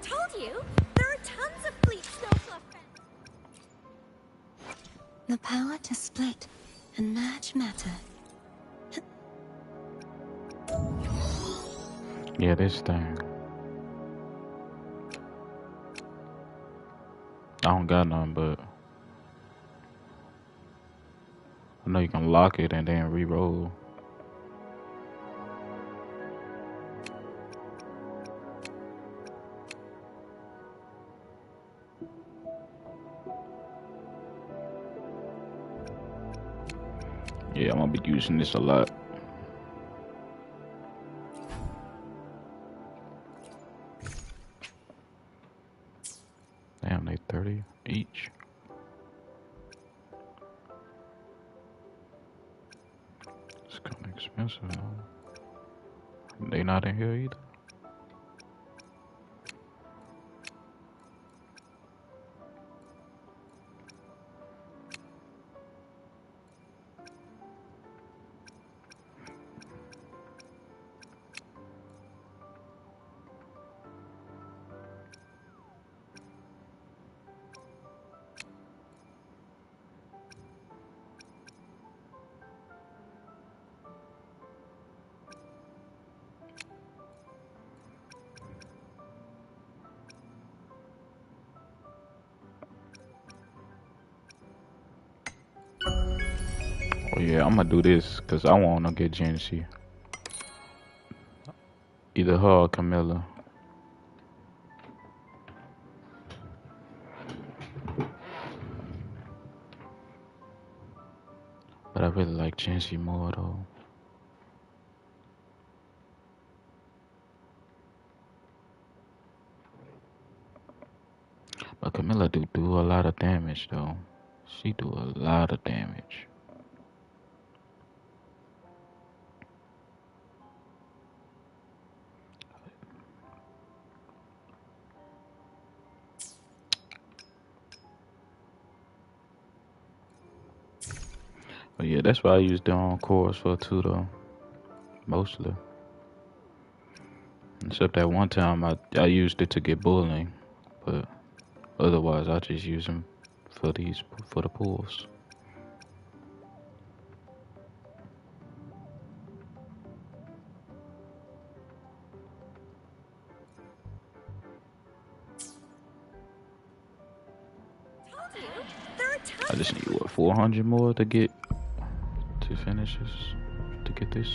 Told you! There are tons of Fleet Snow Fluff fans. The power to split and merge matter. Yeah, this thing. I don't got none, but I know you can lock it and then re-roll. Yeah, I'm gonna be using this a lot. Damn, they 30 each. It's kind of expensive though. They not in here either. Oh yeah, I'm gonna do this because I want to get Genshi. Either her or Camilla. But I really like Genshi more though. But Camilla do a lot of damage though. She do a lot of damage. But yeah, that's why I use their own chorus for too though. Mostly. Except that one time I used it to get bullying. But otherwise I just use them for the pulls. I just need what 400 more to get to finish this, to get this.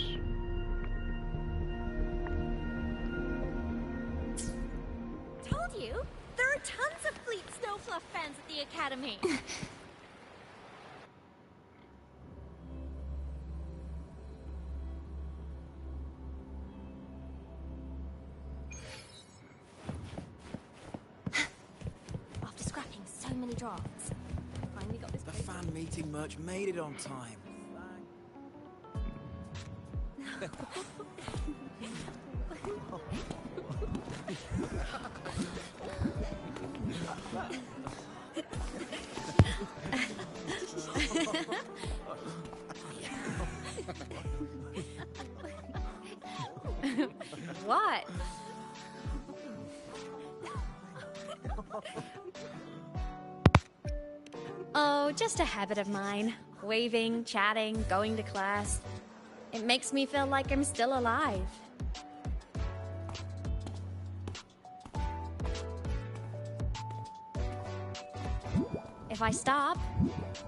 Told you, there are tons of Fleet Snowfluff fans at the Academy. After scrapping so many drafts, I finally got this. The fan meeting merch made it on time. What? Oh, just a habit of mine. Waving, chatting, going to class. It makes me feel like I'm still alive. If I stop,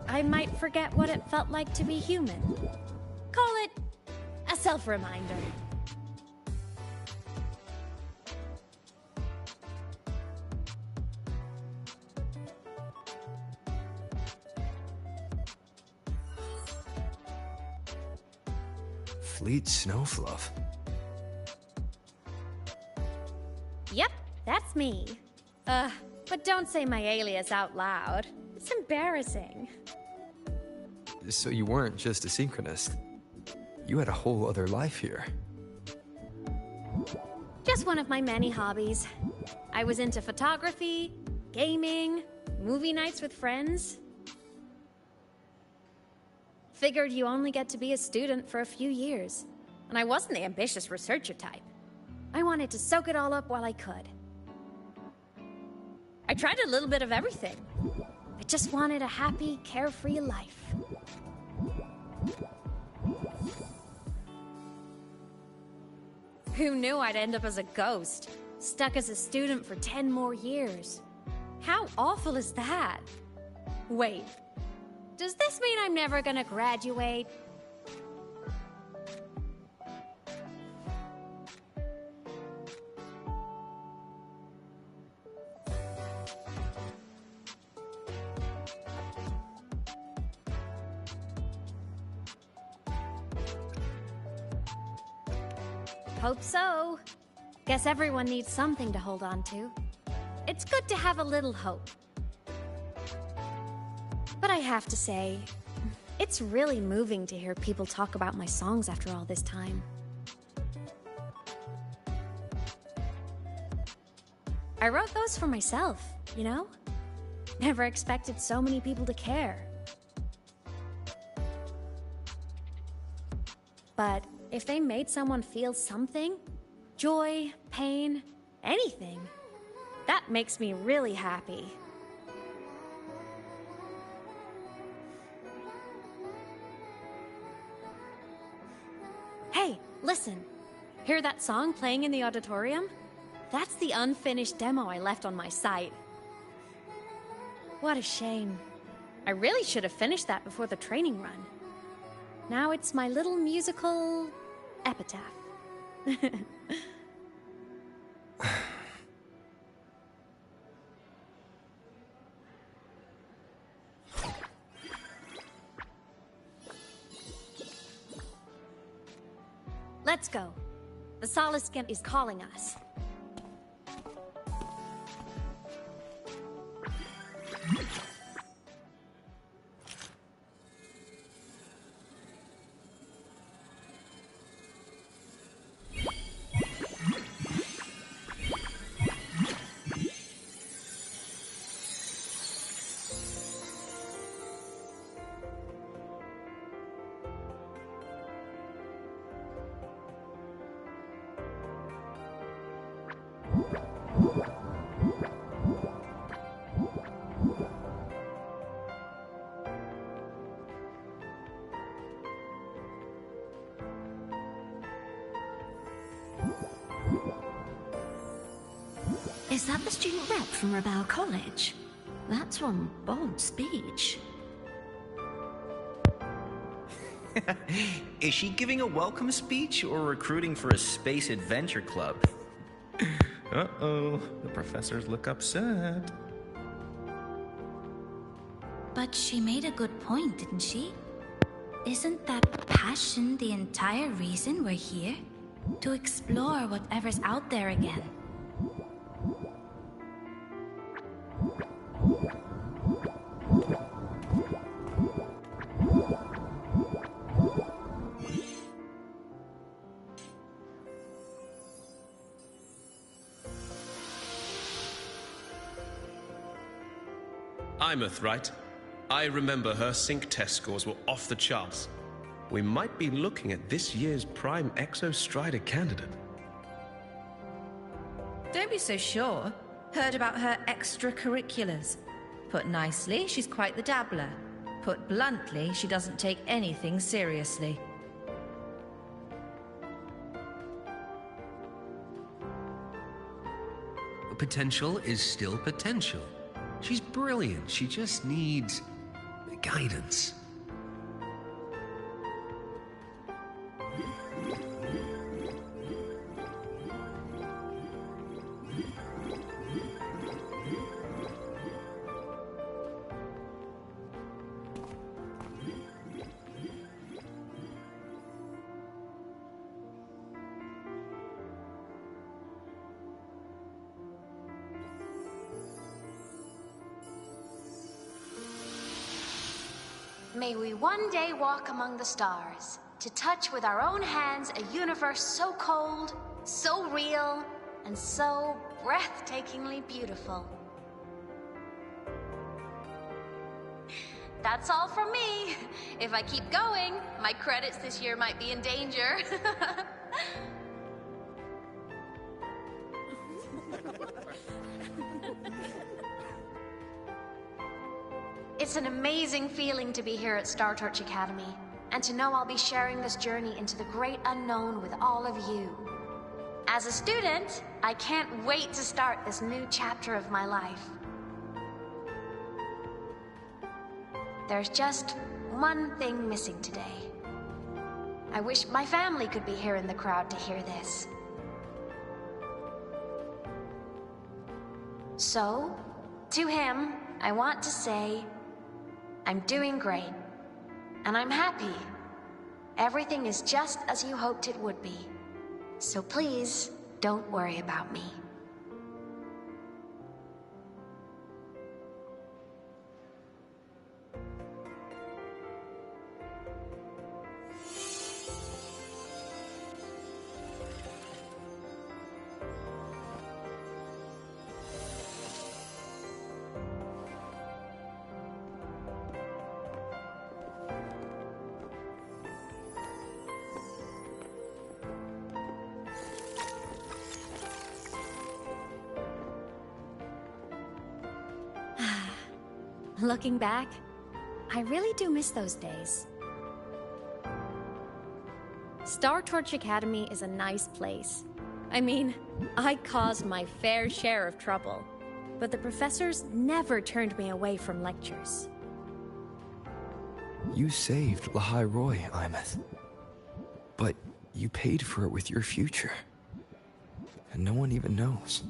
I might forget what it felt like to be human. Call it a self-reminder. Fleet Snowfluff. Yep, that's me. But don't say my alias out loud. It's embarrassing. So you weren't just a synchronist. You had a whole other life here. Just one of my many hobbies. I was into photography, gaming, movie nights with friends. Figured you only get to be a student for a few years. And I wasn't the ambitious researcher type. I wanted to soak it all up while I could. I tried a little bit of everything. I just wanted a happy, carefree life. Who knew I'd end up as a ghost, stuck as a student for 10 more years? How awful is that? Wait, does this mean I'm never gonna graduate? Hope so. Guess everyone needs something to hold on to. It's good to have a little hope. But I have to say, it's really moving to hear people talk about my songs after all this time. I wrote those for myself, you know? Never expected so many people to care. But if they made someone feel something, joy, pain, anything, that makes me really happy. Hey, listen. Hear that song playing in the auditorium? That's the unfinished demo I left on my site. What a shame. I really should have finished that before the training run. Now it's my little musical epitaph. Let's go. The Solace Skimp is calling us. Is that the student rep from Rebel College? That's one bold speech. Is she giving a welcome speech or recruiting for a space adventure club? Uh-oh, the professors look upset. But she made a good point, didn't she? Isn't that passion the entire reason we're here? To explore whatever's out there again. Imeth, right? I remember her sync test scores were off the charts. We might be looking at this year's prime Exo Strider candidate. Don't be so sure. Heard about her extracurriculars. Put nicely, she's quite the dabbler. Put bluntly, she doesn't take anything seriously. Potential is still potential. She's brilliant. She just needs guidance. May we one day walk among the stars, to touch with our own hands a universe so cold, so real, and so breathtakingly beautiful. That's all from me. If I keep going, my credits this year might be in danger. It's an amazing feeling to be here at Star Torch Academy, and to know I'll be sharing this journey into the great unknown with all of you. As a student, I can't wait to start this new chapter of my life. There's just one thing missing today. I wish my family could be here in the crowd to hear this. So, to him, I want to say, I'm doing great, and I'm happy. Everything is just as you hoped it would be. So please, don't worry about me. Looking back, I really do miss those days. Star Torch Academy is a nice place. I mean, I caused my fair share of trouble, but the professors never turned me away from lectures. You saved Lahai Roy, Imeth. But you paid for it with your future. And no one even knows.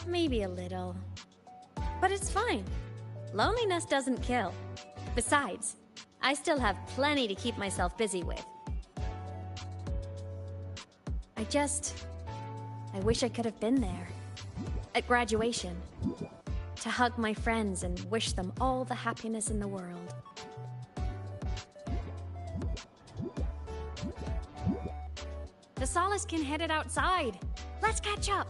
Maybe a little. But it's fine. Loneliness doesn't kill. Besides, I still have plenty to keep myself busy with. I wish I could have been there. At graduation. To hug my friends and wish them all the happiness in the world. The Solace can headed outside. Let's catch up.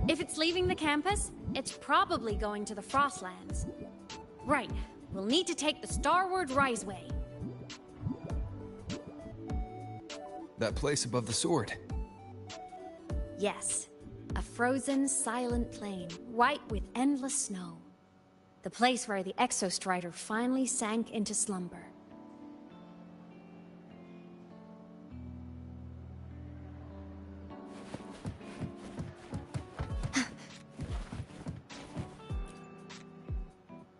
If it's leaving the campus, it's probably going to the Frostlands. Right, we'll need to take the Starward Riseway. That place above the sword. Yes, a frozen, silent plain, white with endless snow. The place where the Exostrider finally sank into slumber.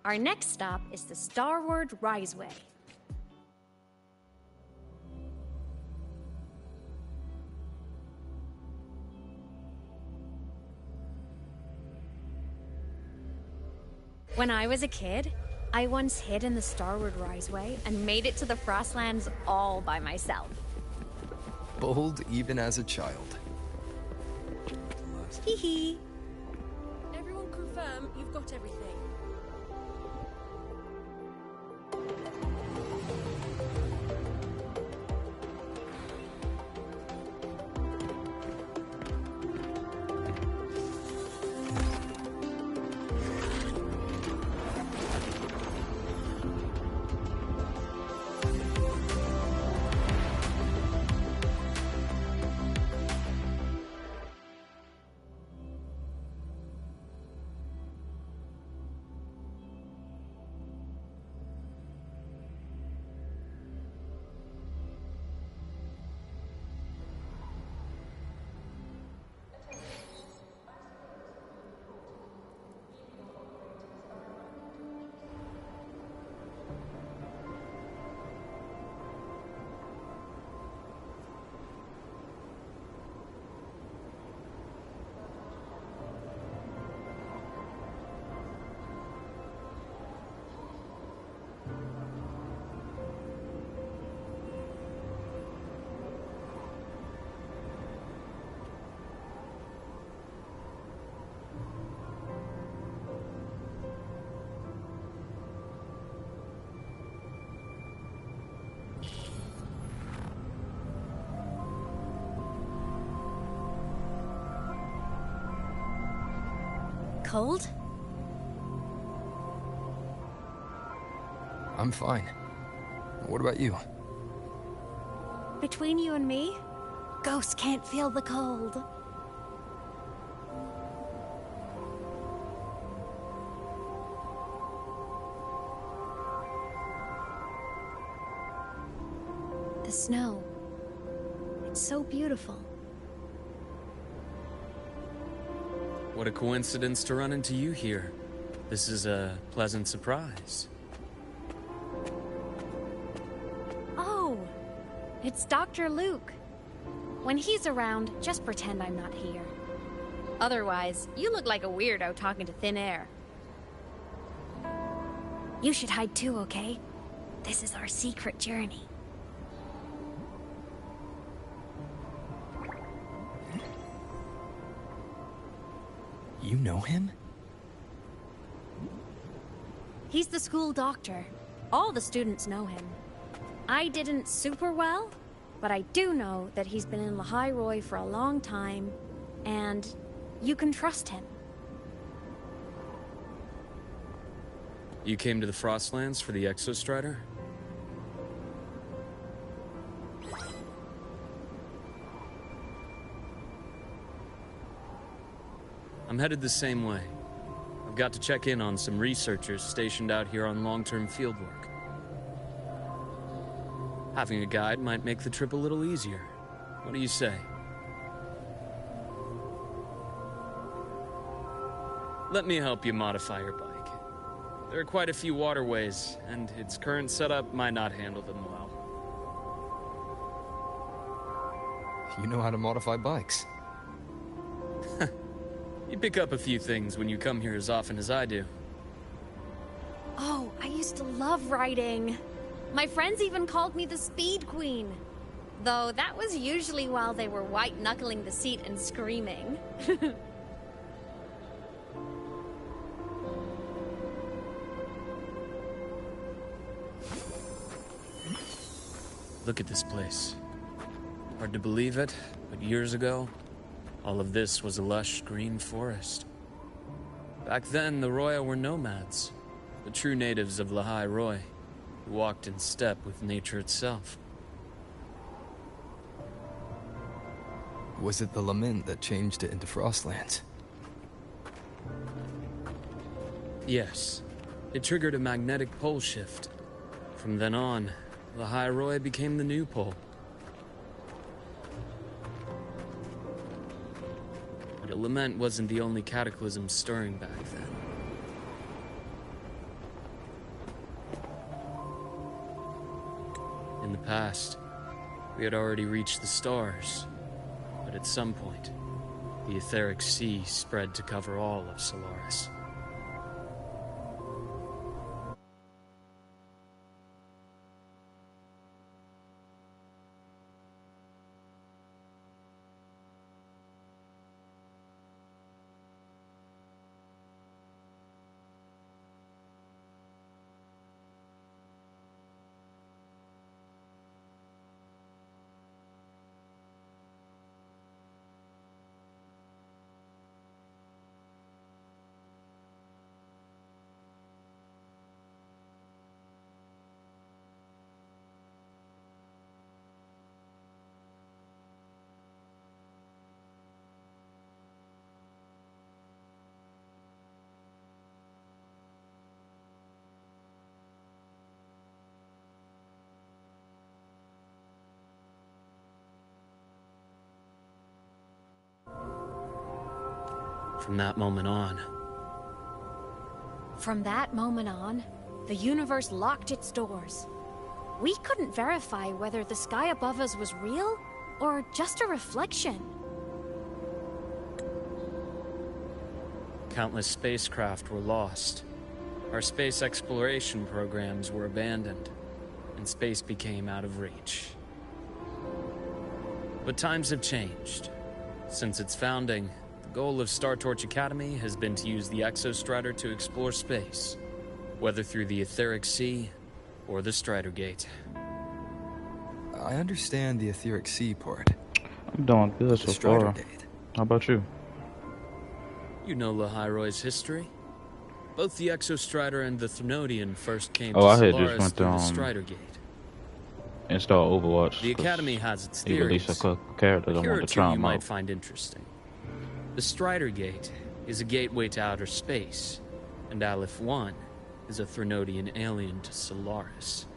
Our next stop is the Starward Riseway. When I was a kid, I once hid in the Starward Riseway and made it to the Frostlands all by myself. Bold even as a child. Hee hee. Everyone confirm you've got everything. Cold? I'm fine. What about you? Between you and me, ghosts can't feel the cold. The snow. It's so beautiful. What a coincidence to run into you here. This is a pleasant surprise. Oh, it's Dr. Luke. When he's around, just pretend I'm not here. Otherwise, you look like a weirdo talking to thin air. You should hide too, okay? This is our secret journey. You know him? He's the school doctor. All the students know him. I didn't super well, but I do know that he's been in Lahai Roy for a long time, and you can trust him. You came to the Frostlands for the Exostrider? I'm headed the same way. I've got to check in on some researchers stationed out here on long-term fieldwork. Having a guide might make the trip a little easier. What do you say? Let me help you modify your bike. There are quite a few waterways, and its current setup might not handle them well. You know how to modify bikes. You pick up a few things when you come here as often as I do. Oh, I used to love riding. My friends even called me the Speed Queen. Though that was usually while they were white-knuckling the seat and screaming. Look at this place. Hard to believe it, but years ago, all of this was a lush green forest. Back then, the Roya were nomads, the true natives of Lahai Roy, who walked in step with nature itself. Was it the lament that changed it into Frostlands? Yes, it triggered a magnetic pole shift. From then on, Lahai Roy became the new pole. But a lament wasn't the only cataclysm stirring back then. In the past, we had already reached the stars, but at some point, the etheric sea spread to cover all of Solaris. From that moment on, the universe locked its doors. We couldn't verify whether the sky above us was real or just a reflection. Countless spacecraft were lost. Our space exploration programs were abandoned, and space became out of reach. But times have changed. Since its founding, the goal of Startorch Academy has been to use the Exostrider to explore space, whether through the Etheric Sea or the Strider Gate. I understand the Etheric Sea part. I'm doing good so far. Gate. How about you? You know Lahai Roy's history. Both the Exostrider and the Threnodian first came I to had Solaris just went through the to Strider Gate. Install Overwatch. The Academy has its they theories, released a character that I here want are to two try you them might out. find interesting. The Strider Gate is a gateway to outer space, and Aleph 1 is a Threnodian alien to Solaris.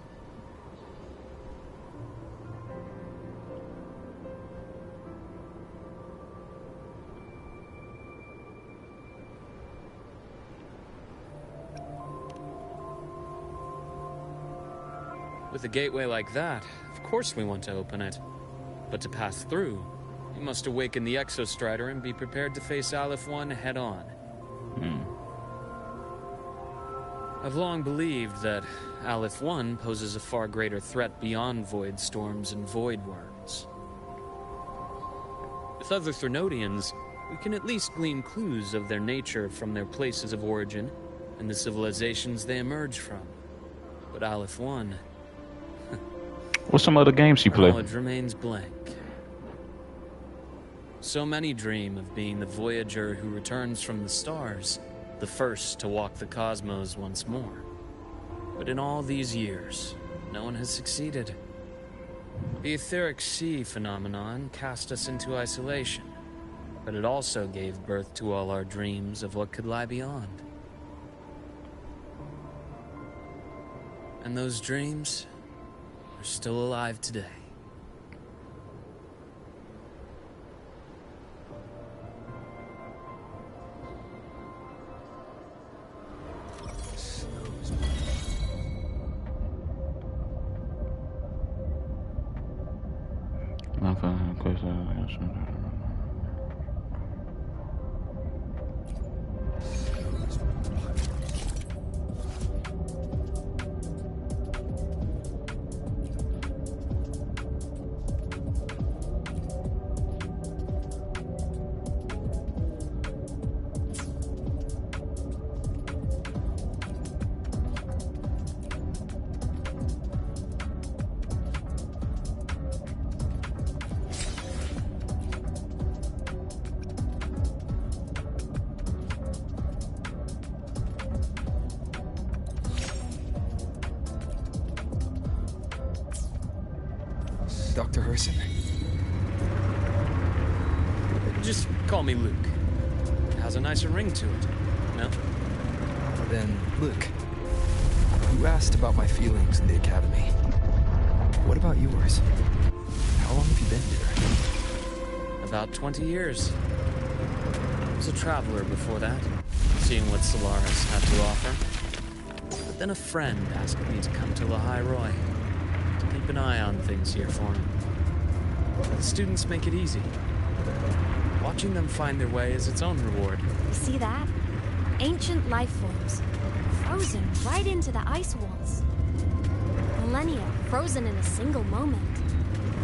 With a gateway like that, of course we want to open it. But to pass through, you must awaken the Exostrider and be prepared to face Aleph 1 head-on. I've long believed that Aleph 1 poses a far greater threat beyond void storms and void worms. With other Threnodians, we can at least glean clues of their nature from their places of origin and the civilizations they emerge from. But Aleph 1... What's some other games you play? knowledge remains blank. So many dream of being the Voyager who returns from the stars, the first to walk the cosmos once more. But in all these years, no one has succeeded. The Etheric Sea phenomenon cast us into isolation. but it also gave birth to all our dreams of what could lie beyond. And those dreams are still alive today. Dr. Herson. Just call me Luke. It has a nicer ring to it, no? Then, Luke, you asked about my feelings in the academy. What about yours? How long have you been here? About 20 years. I was a traveler before that, seeing what Solaris had to offer. But then a friend asked me to come to Lehigh Roy, to keep an eye on things here for him. The students make it easy. Watching them find their way is its own reward. You see that? Ancient life forms, frozen right into the ice walls. Millennia frozen in a single moment.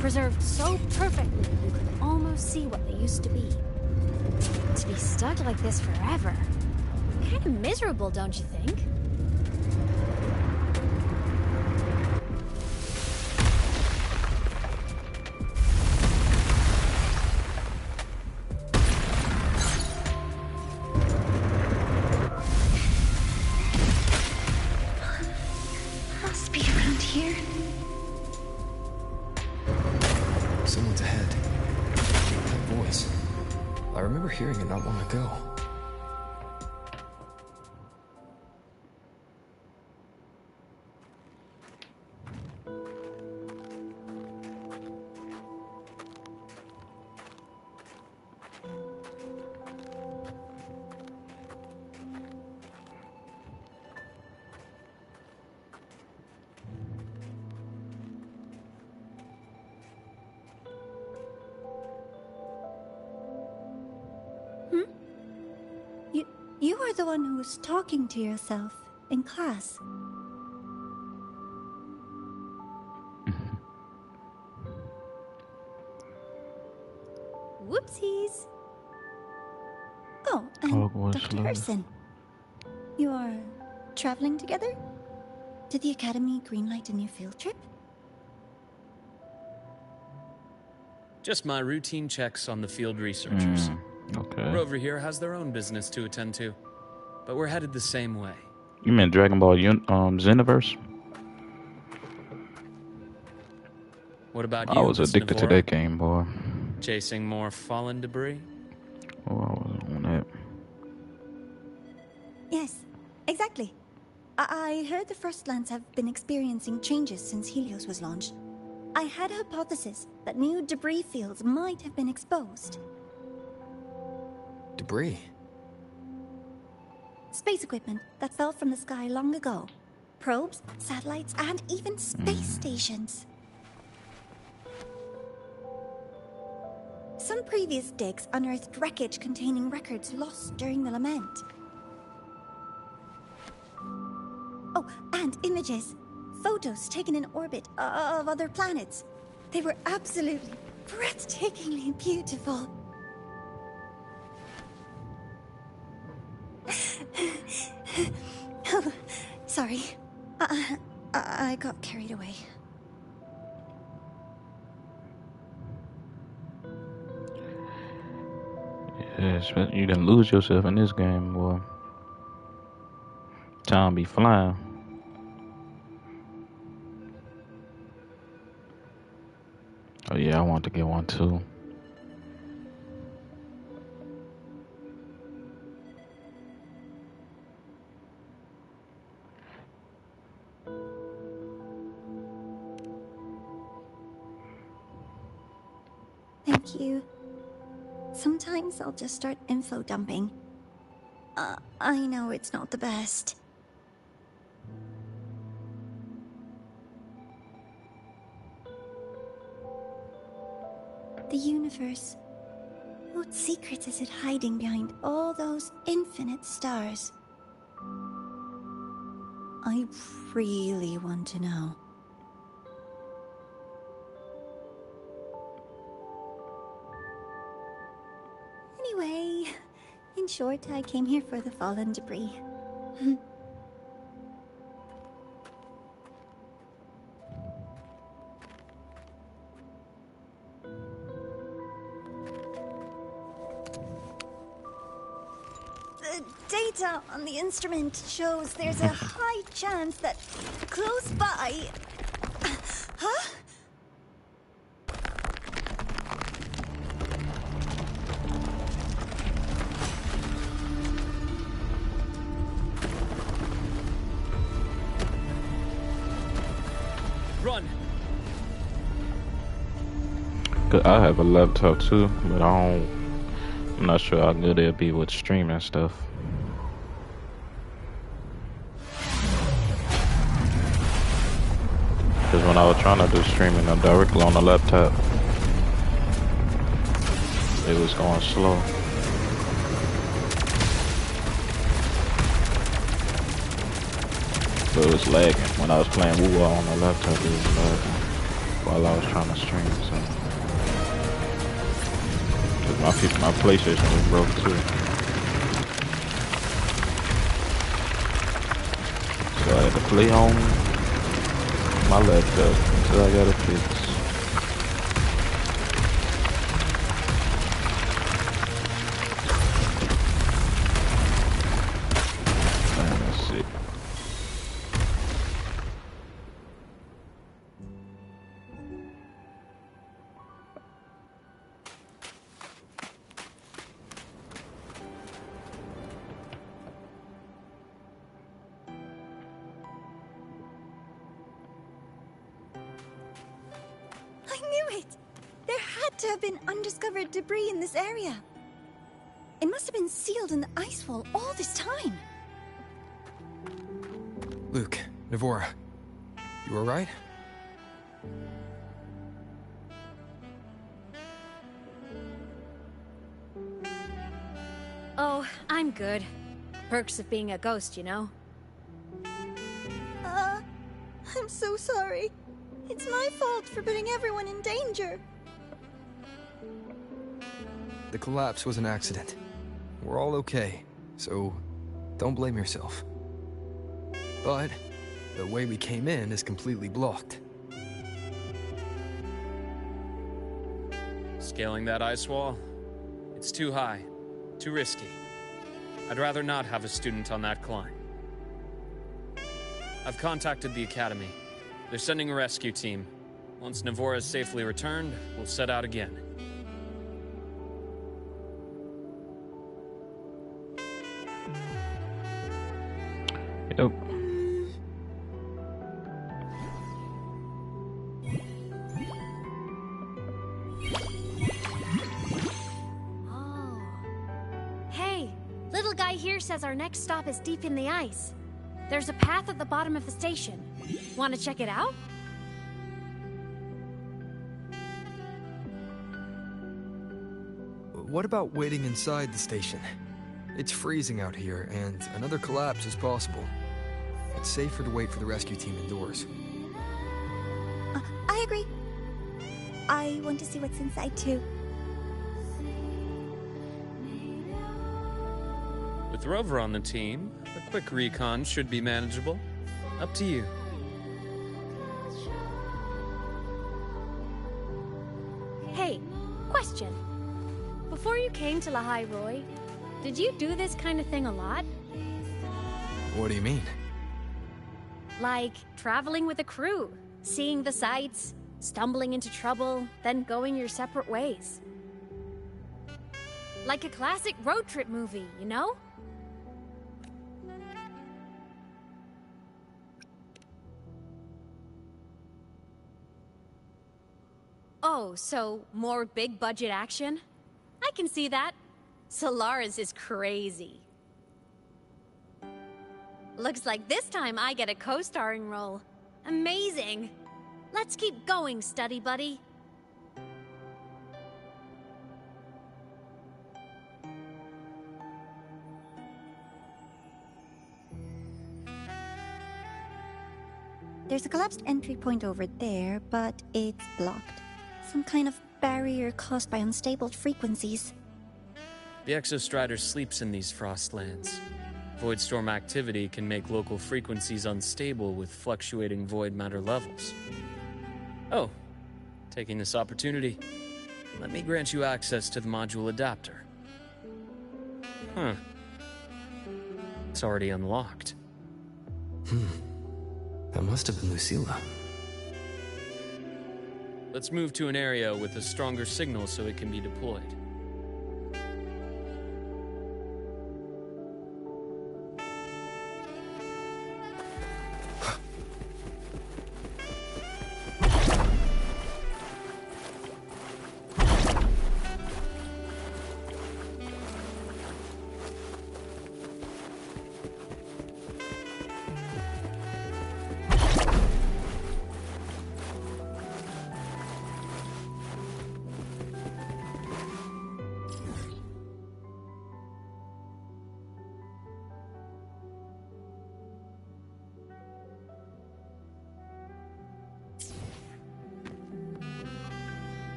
Preserved so perfectly you could almost see what they used to be. To be stuck like this forever. Kind of miserable, don't you think? Must be around here. Someone's ahead. That voice. I remember hearing it not long ago. You are the one who was talking to yourself in class. Whoopsies. Oh, and Dr. Herson. You are traveling together? Did the Academy greenlight a new field trip? Just my routine checks on the field researchers. Okay. Rover here has their own business to attend to, but we're headed the same way. You meant Dragon Ball Xenoverse? What about you? I was addicted to that game, boy. Chasing more fallen debris? Oh, I was on that. Yes, exactly. I heard the Frostlands have been experiencing changes since Helios was launched. I had a hypothesis that new debris fields might have been exposed. Debris? Space equipment that fell from the sky long ago. Probes, satellites, and even space stations. Some previous digs unearthed wreckage containing records lost during the lament. Oh, and images. Photos taken in orbit of other planets. They were absolutely breathtakingly beautiful. Oh, sorry. I got carried away. Yes, you didn't lose yourself in this game, boy. Time be flying. Oh yeah, I want to get one too. Thank you. Sometimes I'll just start info dumping. I know it's not the best. The universe. What secret is it hiding behind all those infinite stars? I really want to know. Anyway, in short, I came here for the fallen debris. The data on the instrument shows there's a high chance that close by... Huh? Run! I have a laptop too, but I'm not sure how good it'll be with streaming stuff. Because when I was trying to do streaming directly on the laptop, it was going slow. So it was lagging. When I was playing Wu on the laptop, it was lagging while I was trying to stream. So my PlayStation was broke too. So I had to play on my laptop until I got it fixed. Man, that's sick. I knew it! There had to have been undiscovered debris in this area. It must have been sealed in the ice wall all this time. Luke, Navora, you alright? Oh, I'm good. Perks of being a ghost, you know? I'm so sorry. It's my fault for putting everyone in danger. The collapse was an accident. We're all okay, so don't blame yourself. But the way we came in is completely blocked. Scaling that ice wall? It's too high, too risky. I'd rather not have a student on that climb. I've contacted the Academy. They're sending a rescue team. Once Navora is safely returned, we'll set out again. Yep. Oh. Hey, little guy here says our next stop is deep in the ice. There's a path at the bottom of the station. Want to check it out? What about waiting inside the station? It's freezing out here, and another collapse is possible. It's safer to wait for the rescue team indoors. I agree. I want to see what's inside too. With Rover on the team, a quick recon should be manageable. Up to you. Hey, question. Before you came to Lahai Roy, did you do this kind of thing a lot? What do you mean? Like traveling with a crew, seeing the sights, stumbling into trouble, then going your separate ways. Like a classic road trip movie, you know? Oh, Oh, so more big budget action? I can see that. Solaris is crazy. Looks like this time I get a co-starring role. Amazing. Let's keep going, study buddy. There's a collapsed entry point over there, but it's blocked. Some kind of barrier caused by unstable frequencies. The Exostrider sleeps in these frostlands. Void storm activity can make local frequencies unstable with fluctuating void matter levels. Oh, taking this opportunity, let me grant you access to the module adapter. Huh. It's already unlocked. That must have been Lucilla. Let's move to an area with a stronger signal so it can be deployed.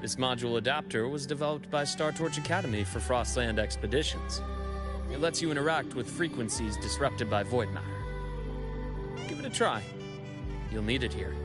This module adapter was developed by Star Torch Academy for Frostland expeditions. It lets you interact with frequencies disrupted by void matter. Give it a try. You'll need it here.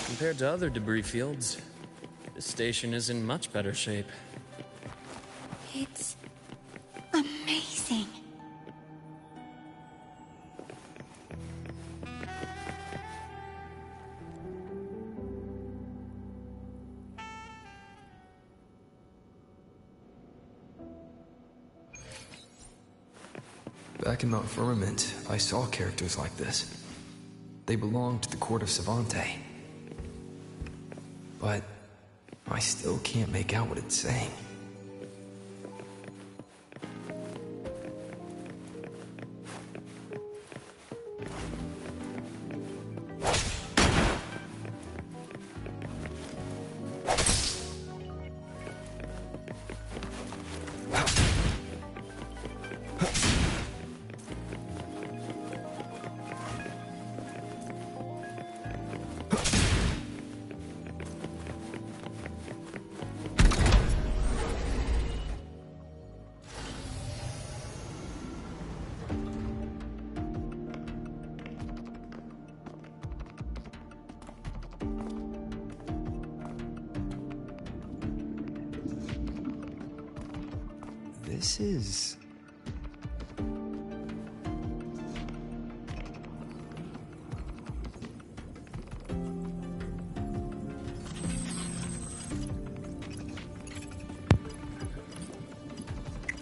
Compared to other debris fields, this station is in much better shape. It's amazing. Back in the firmament, I saw characters like this. They belonged to the court of Savante. But I still can't make out what it's saying. This is...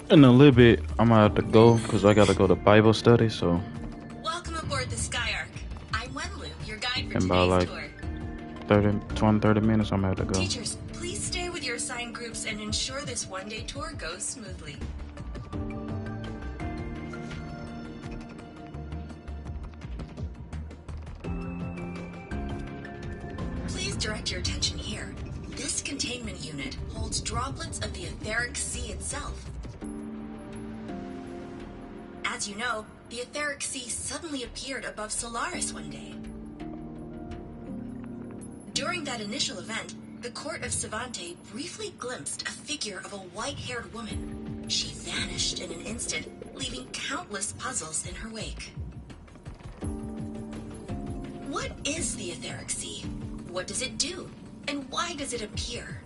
In a little bit, I'm gonna have to go because I gotta go to Bible study. So. Welcome aboard the Skyark. I'm Wenlu, your guide for In about like tour. 30 minutes, I'm gonna have to go. Teachers, please stay with your assigned groups and ensure this one-day tour goes smoothly. Please direct your attention here. This containment unit holds droplets of the etheric sea itself. As you know, the etheric sea suddenly appeared above Solaris one day. During that initial event, the court of Savante briefly glimpsed a figure of a white-haired woman. She vanished in an instant, leaving countless puzzles in her wake. What is the etheric sea? What does it do? And why does it appear?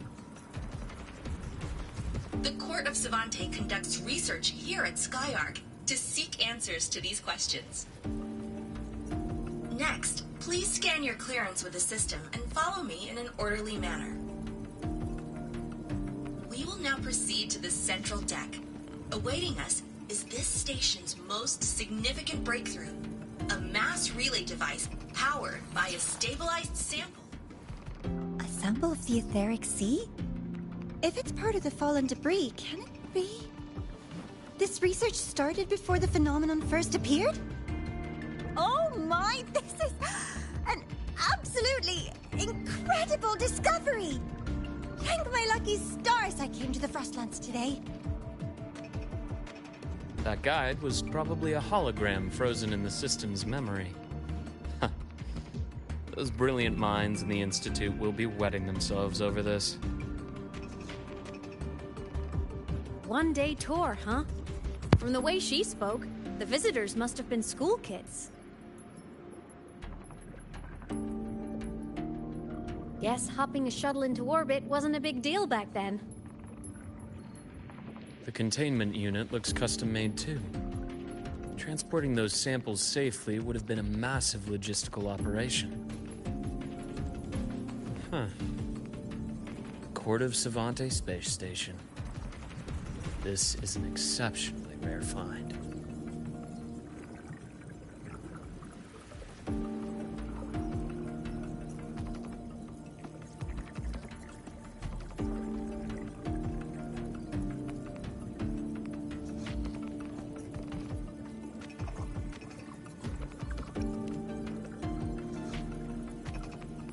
The court of Savante conducts research here at Skyark to seek answers to these questions. Next, please scan your clearance with the system and follow me in an orderly manner. We will now proceed to the central deck. Awaiting us is this station's most significant breakthrough, a mass relay device powered by a stabilized sample. A sample of the etheric sea? If it's part of the fallen debris, can it be? This research started before the phenomenon first appeared? Oh my, this is an absolutely incredible discovery! Thank my lucky stars I came to the Frostlands today. That guide was probably a hologram frozen in the system's memory. Those brilliant minds in the Institute will be wetting themselves over this. One-day tour, huh? From the way she spoke, the visitors must have been school kids. Guess hopping a shuttle into orbit wasn't a big deal back then. The containment unit looks custom-made too. Transporting those samples safely would have been a massive logistical operation. Huh. Court of Savante Space Station. This is an exceptionally rare find.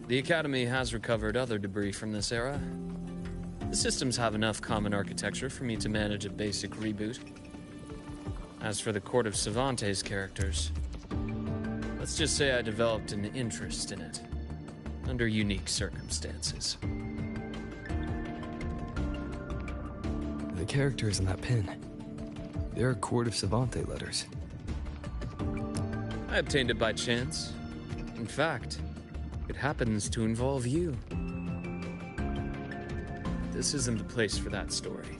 The Academy has recovered other debris from this era. The systems have enough common architecture for me to manage a basic reboot. As for the Court of Savante's characters, let's just say I developed an interest in it, under unique circumstances. The characters in that pin, they're Court of Savante letters. I obtained it by chance. In fact, it happens to involve you. This isn't the place for that story.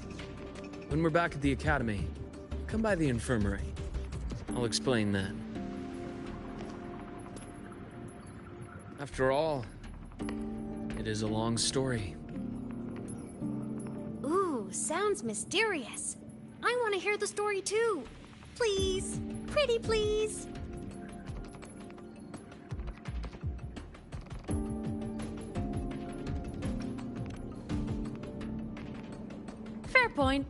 When we're back at the Academy, come by the infirmary. I'll explain then. After all, it is a long story. Ooh, sounds mysterious. I want to hear the story too. Please, pretty please. Fair point.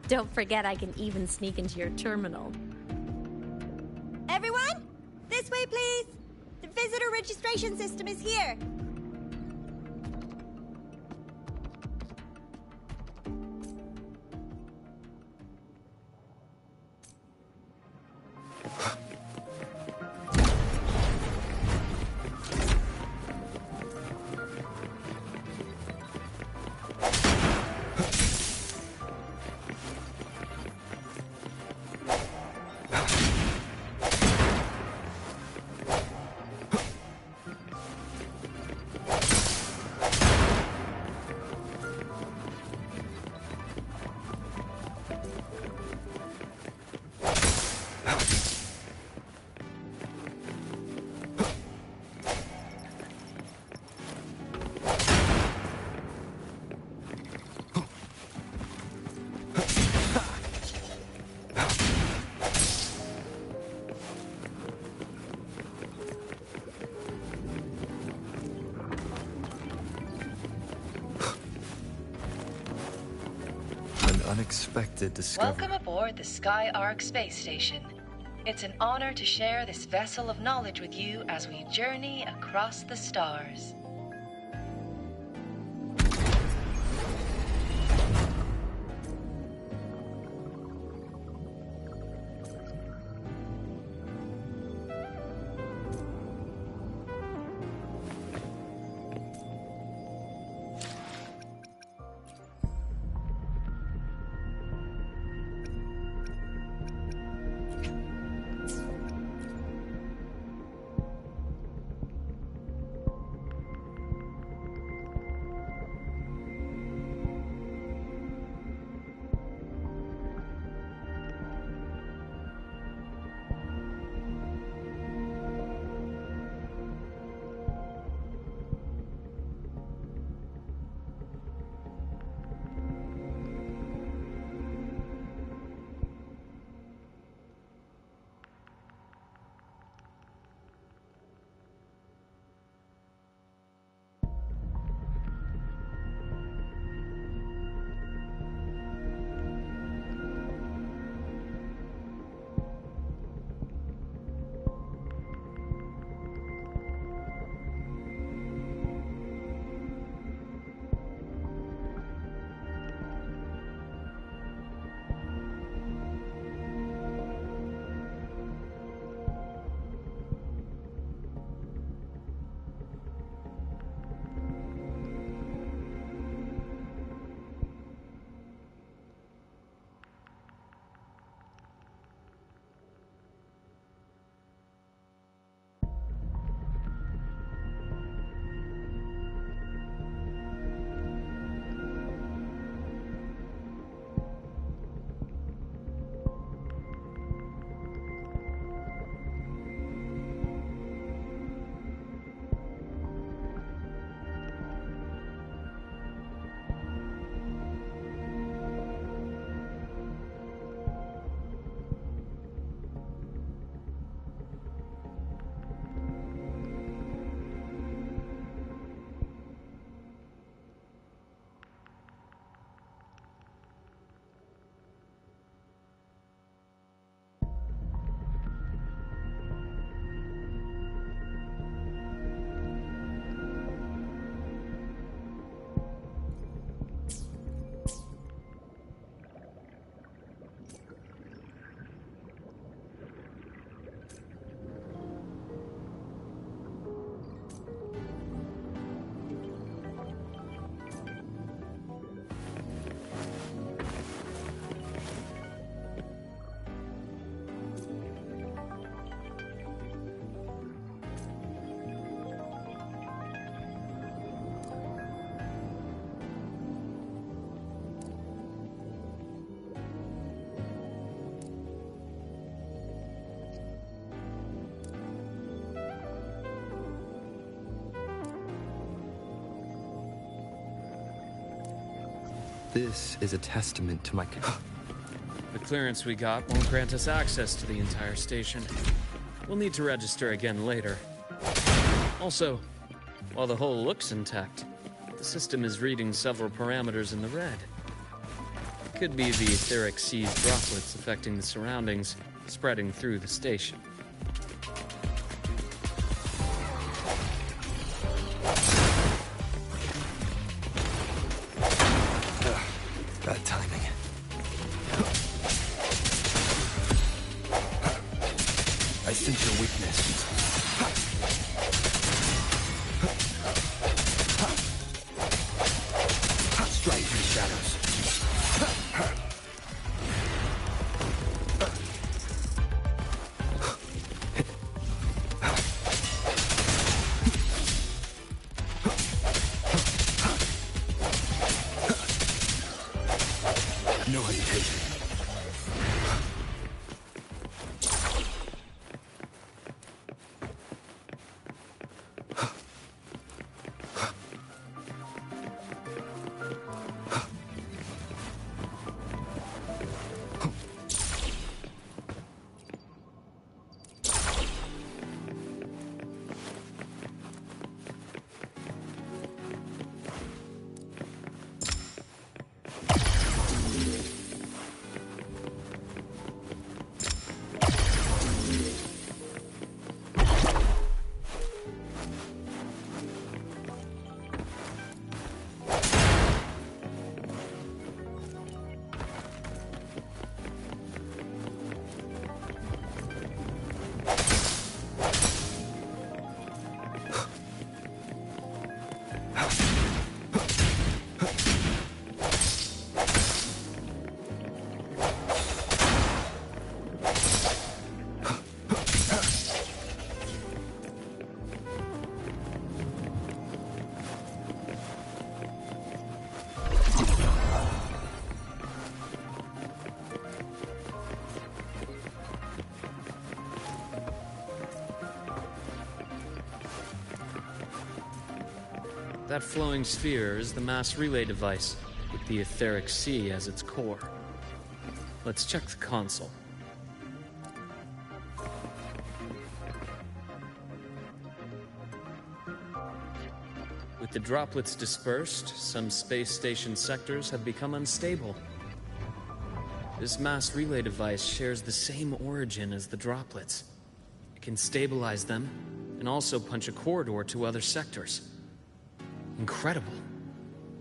Don't forget I can even sneak into your terminal. Everyone, this way please. The visitor registration system is here. Unexpected discovery. Welcome aboard the Skyark space station. It's an honor to share this vessel of knowledge with you as we journey across the stars. This is a testament to my... The clearance we got won't grant us access to the entire station. We'll need to register again later. Also, while the hull looks intact, the system is reading several parameters in the red. Could be the etheric sea's droplets affecting the surroundings, spreading through the station. Bad timing. I sense your weakness. Strike through the shadows. No hesitation. That flowing sphere is the mass relay device, with the etheric sea as its core. Let's check the console. With the droplets dispersed, some space station sectors have become unstable. This mass relay device shares the same origin as the droplets. It can stabilize them, and also punch a corridor to other sectors. Incredible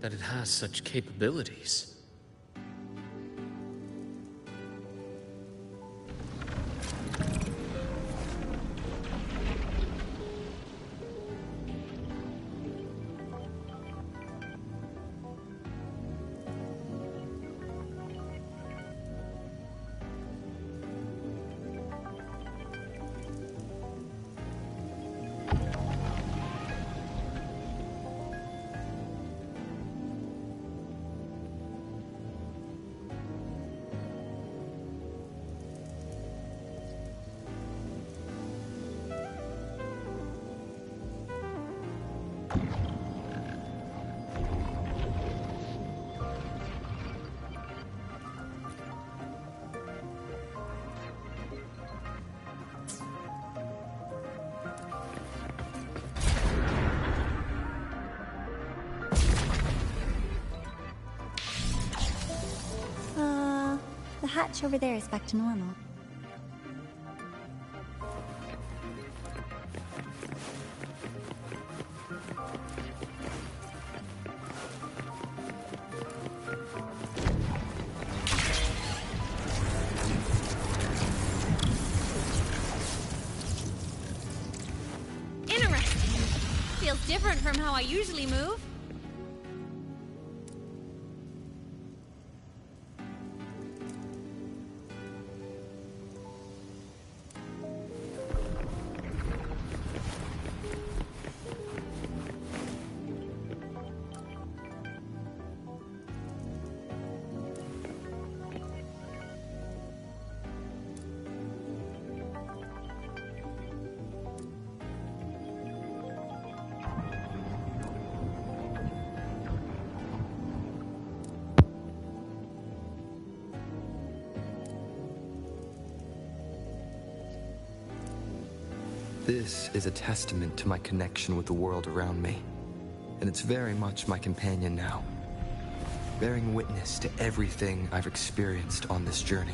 that it has such capabilities. The hatch over there is back to normal. Interesting. Feels different from how I usually move. This is a testament to my connection with the world around me, and it's very much my companion now, bearing witness to everything I've experienced on this journey.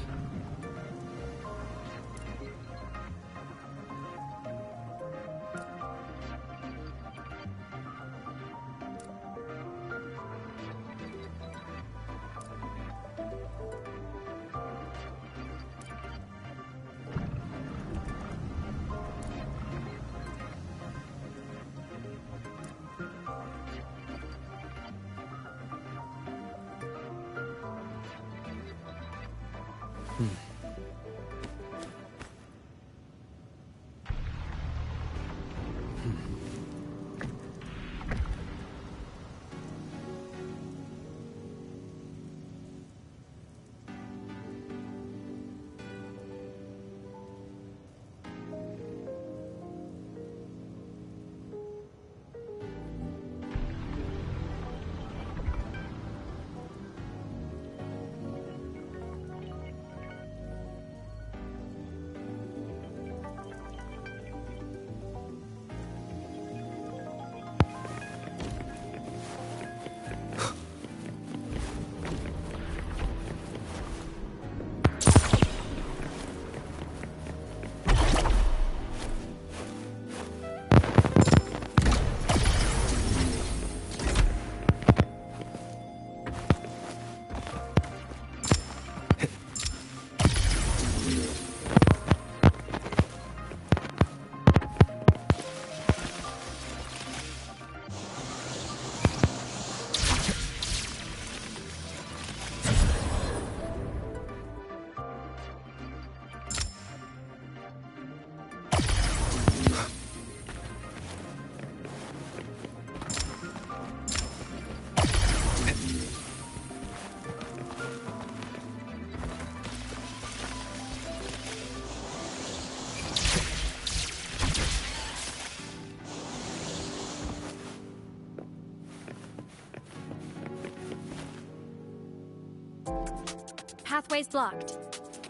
Pathway's blocked.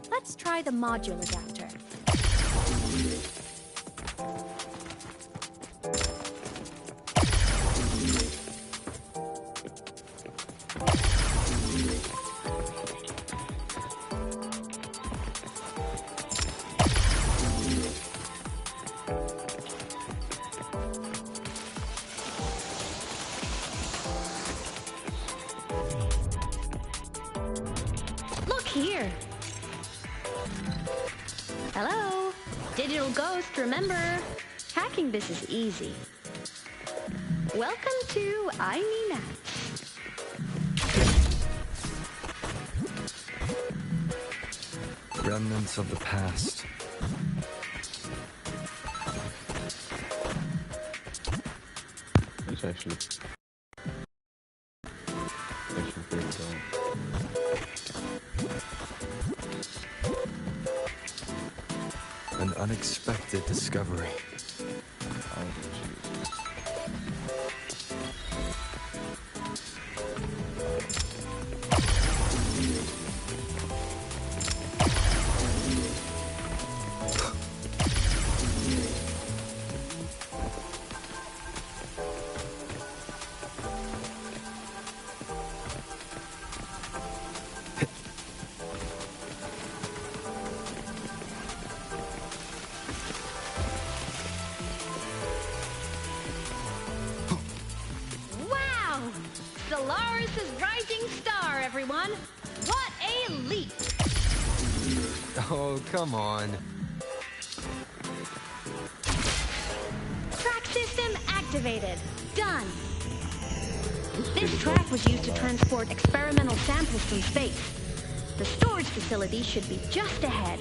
Let's try the module adapter. Here. Hello? Digital Ghost, remember? Hacking this is easy. Welcome to I Mean That. Remnants of the past. It's actually pretty dope. An unexpected discovery. Solaris' rising star, everyone! What a leap! Oh, come on. Track system activated. Done. This track was used to transport experimental samples from space. The storage facility should be just ahead.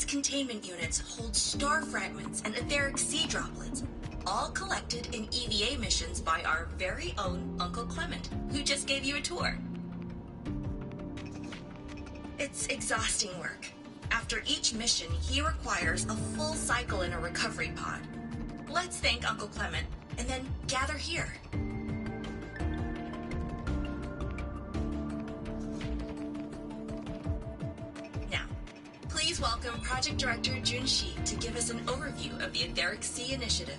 containment units hold star fragments and etheric sea droplets, all collected in EVA missions by our very own Uncle Clement, who just gave you a tour. It's exhausting work. After each mission, he requires a full cycle in a recovery pod. Let's thank Uncle Clement, and then gather here. Now, please welcome Project Director Junshi to give us an overview of the Etheric Sea Initiative.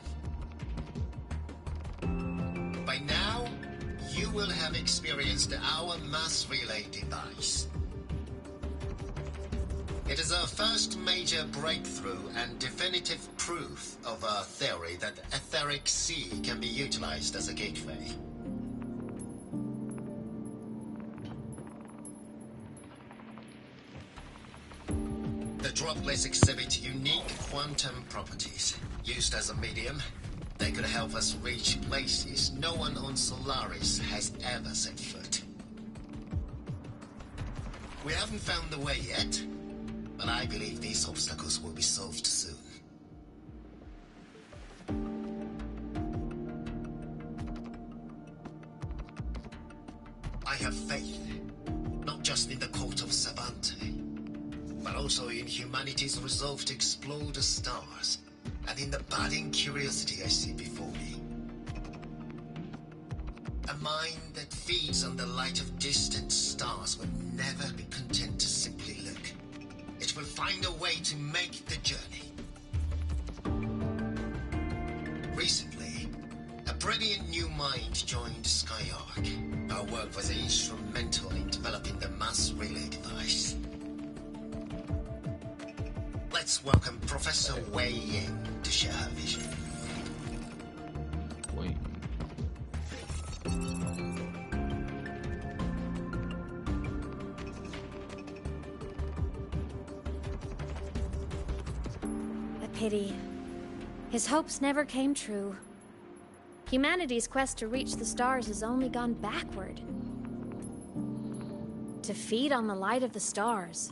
By now, you will have experienced our mass relay device. It is our first major breakthrough and definitive proof of our theory that the Etheric Sea can be utilized as a gateway. The droplets exhibit unique quantum properties. Used as a medium, they could help us reach places no one on Solaris has ever set foot. We haven't found the way yet, but I believe these obstacles will be solved soon. I have faith, not just in the cult of Savante, but also in humanity's resolve to explore the stars, and in the budding curiosity I see before me. A mind that feeds on the light of distant stars will never be content to simply look. It will find a way to make the journey. Recently, a brilliant new mind joined Skyark. Our work was instrumental in developing the mass relay device. Let's welcome Professor Wei Yin to share her vision. Wait. A pity. His hopes never came true. Humanity's quest to reach the stars has only gone backward. To feed on the light of the stars.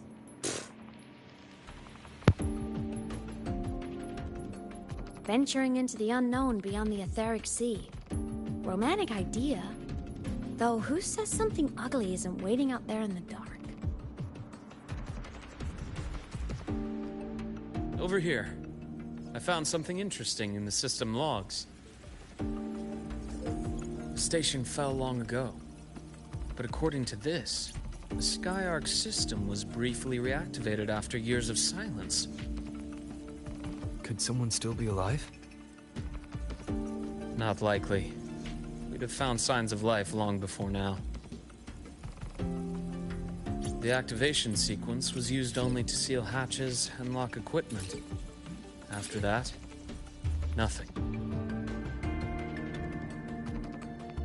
Venturing into the unknown beyond the Etheric Sea. Romantic idea. Though who says something ugly isn't waiting out there in the dark? Over here. I found something interesting in the system logs. The station fell long ago. But according to this, the Skyark system was briefly reactivated after years of silence. Could someone still be alive? Not likely. We'd have found signs of life long before now. The activation sequence was used only to seal hatches and lock equipment. After that, nothing.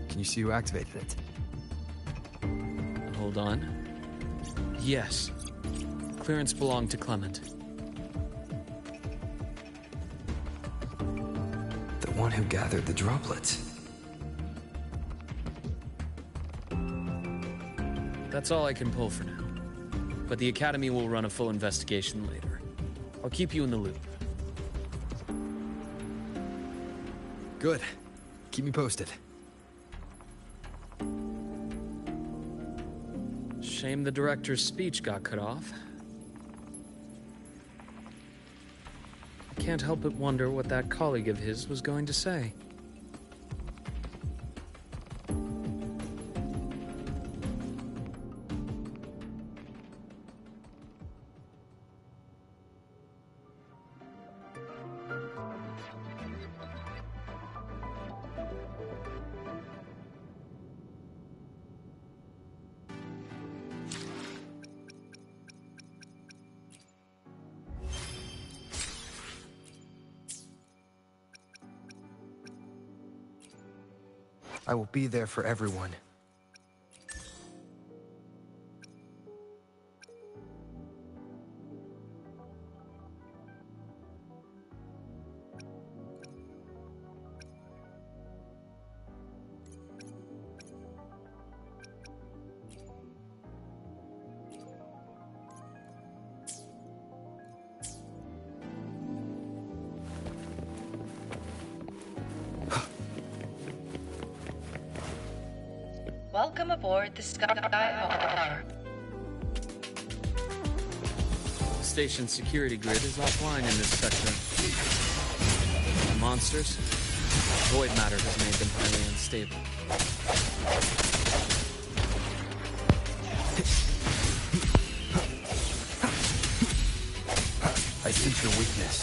Can you see who activated it? Hold on. Yes. Clearance belonged to Clement. The one who gathered the droplets. That's all I can pull for now. But the Academy will run a full investigation later. I'll keep you in the loop. Good. Keep me posted. Shame the director's speech got cut off. I can't help but wonder what that colleague of his was going to say. I will be there for everyone. Welcome aboard the Sky. Station security grid is offline in this sector. The monsters, void matter has made them highly unstable. I sense your weakness.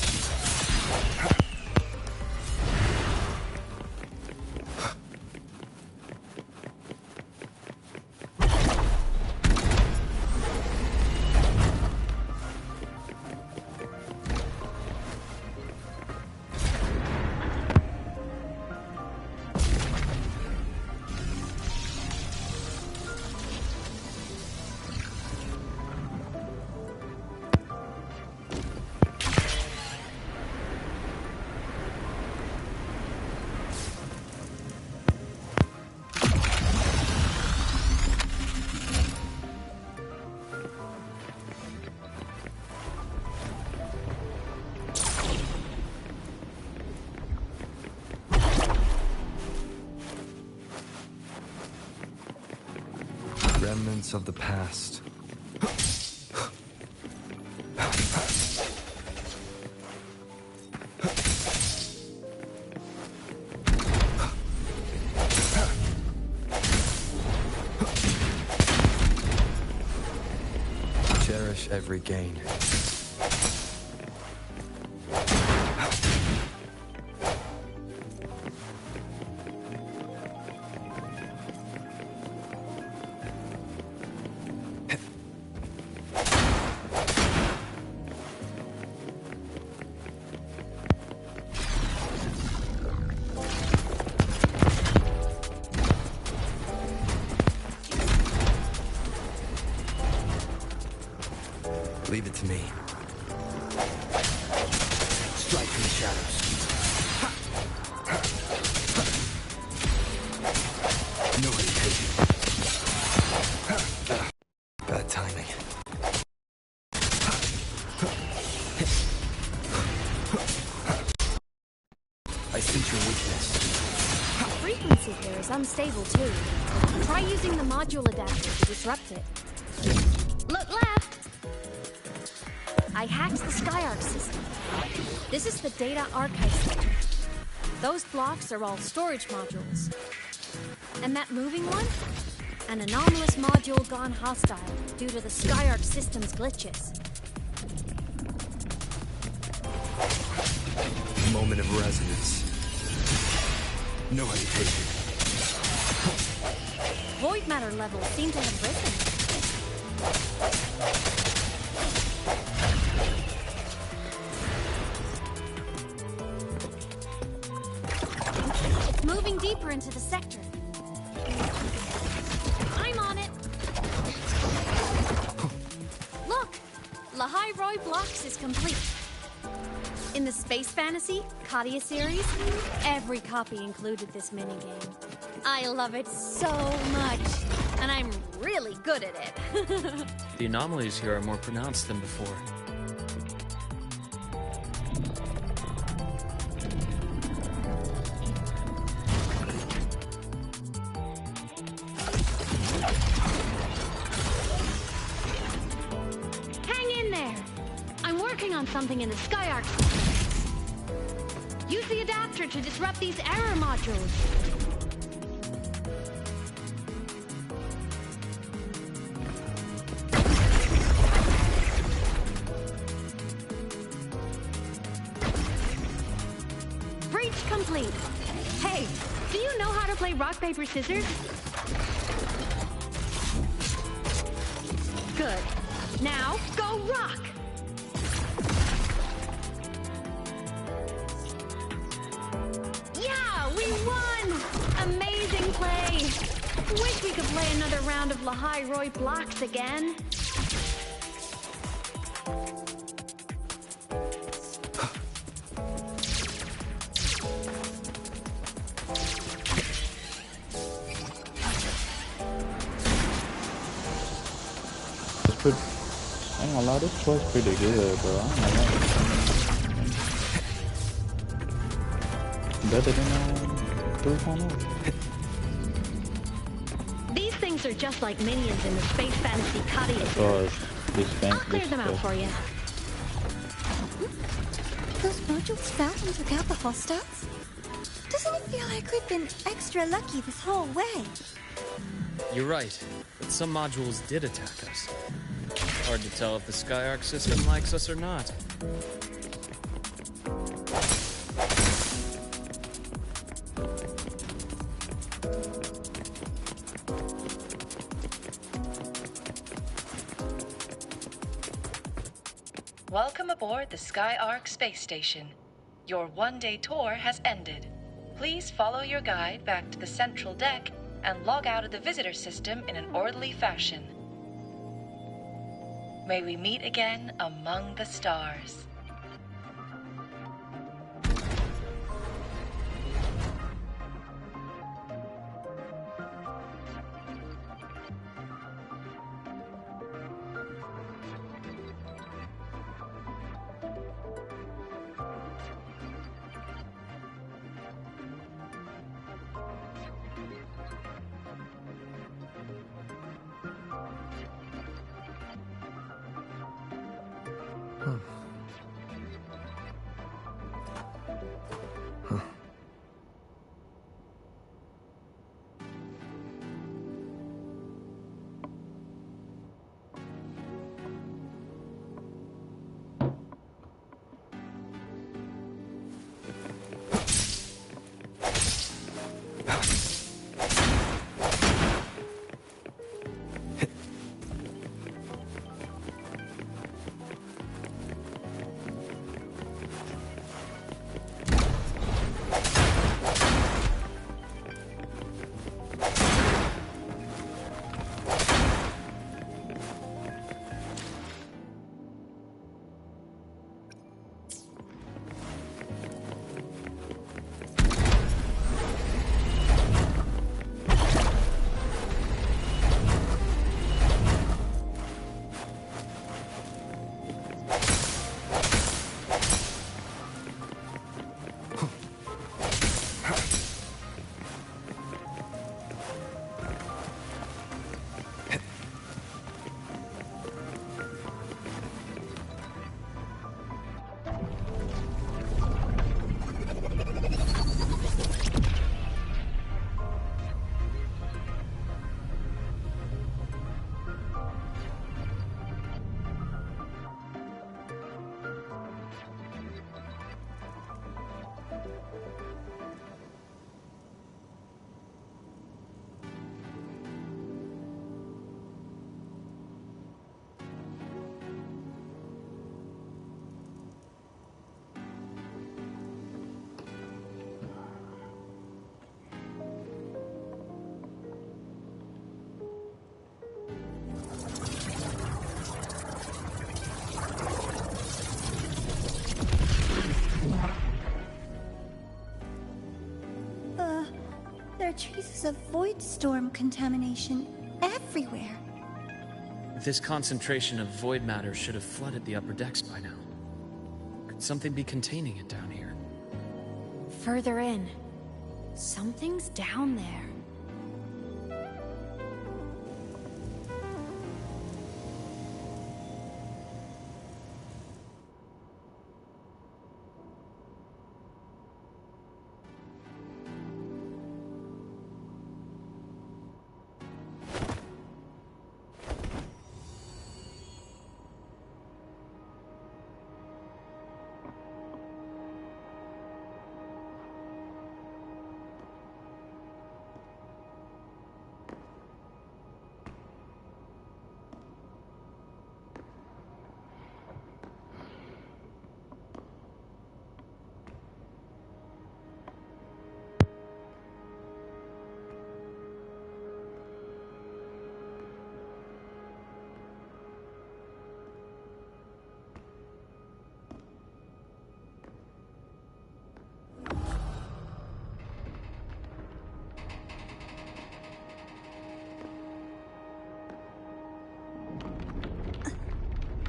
Remnants of the past. Cherish every gain. Leave it to me. Strike from the shadows. No hesitation. Bad timing. I sense your weakness. The frequency here is unstable too. Try using the module adapter to disrupt it. Look left! I hacked the SkyArc system. This is the data archive center. Those blocks are all storage modules. And that moving one? An anomalous module gone hostile due to the SkyArc system's glitches. Moment of resonance. No hesitation. Void matter levels seem to have risen. It's moving deeper into the sector. I'm on it. Look! Lahai Roy Blocks is complete. In the Space Fantasy Katia series, every copy included this minigame. I love it so much, and I'm really good at it. The anomalies here are more pronounced than before. Hang in there! I'm working on something in the SkyArc. Use the adapter to disrupt these error modules. Breach complete. Hey, do you know how to play rock, paper, scissors? Good. Now, go rock! Yeah, we won! Amazing play! Wish we could play another round of Lahai Roy Blocks again. I ain't gonna lie, this quest pretty good, bro. I don't know. Better than 3.0. These things are just like minions in the space fantasy cutting. I'll clear them out for you. Those modules found and took out the hostiles? Doesn't it feel like we've been extra lucky this whole way? You're right, but some modules did attack us. Hard to tell if the Skyark system likes us or not. Welcome aboard the Skyark space station. Your one-day tour has ended. Please follow your guide back to the central deck and log out of the visitor system in an orderly fashion. May we meet again among the stars. There are traces of void storm contamination everywhere. This concentration of void matter should have flooded the upper decks by now. Could something be containing it down here? Further in. Something's down there.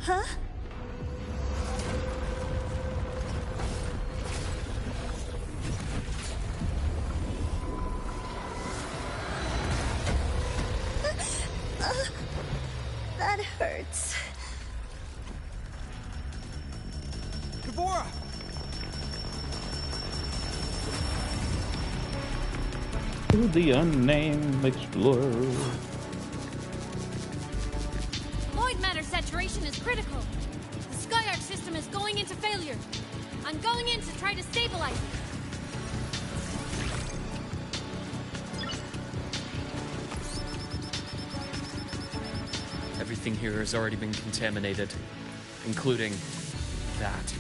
Huh? That hurts. Devora! To the unnamed explorer. Void matter saturation is critical. The Skyark system is going into failure. I'm going in to try to stabilize it. Everything here has already been contaminated, including that.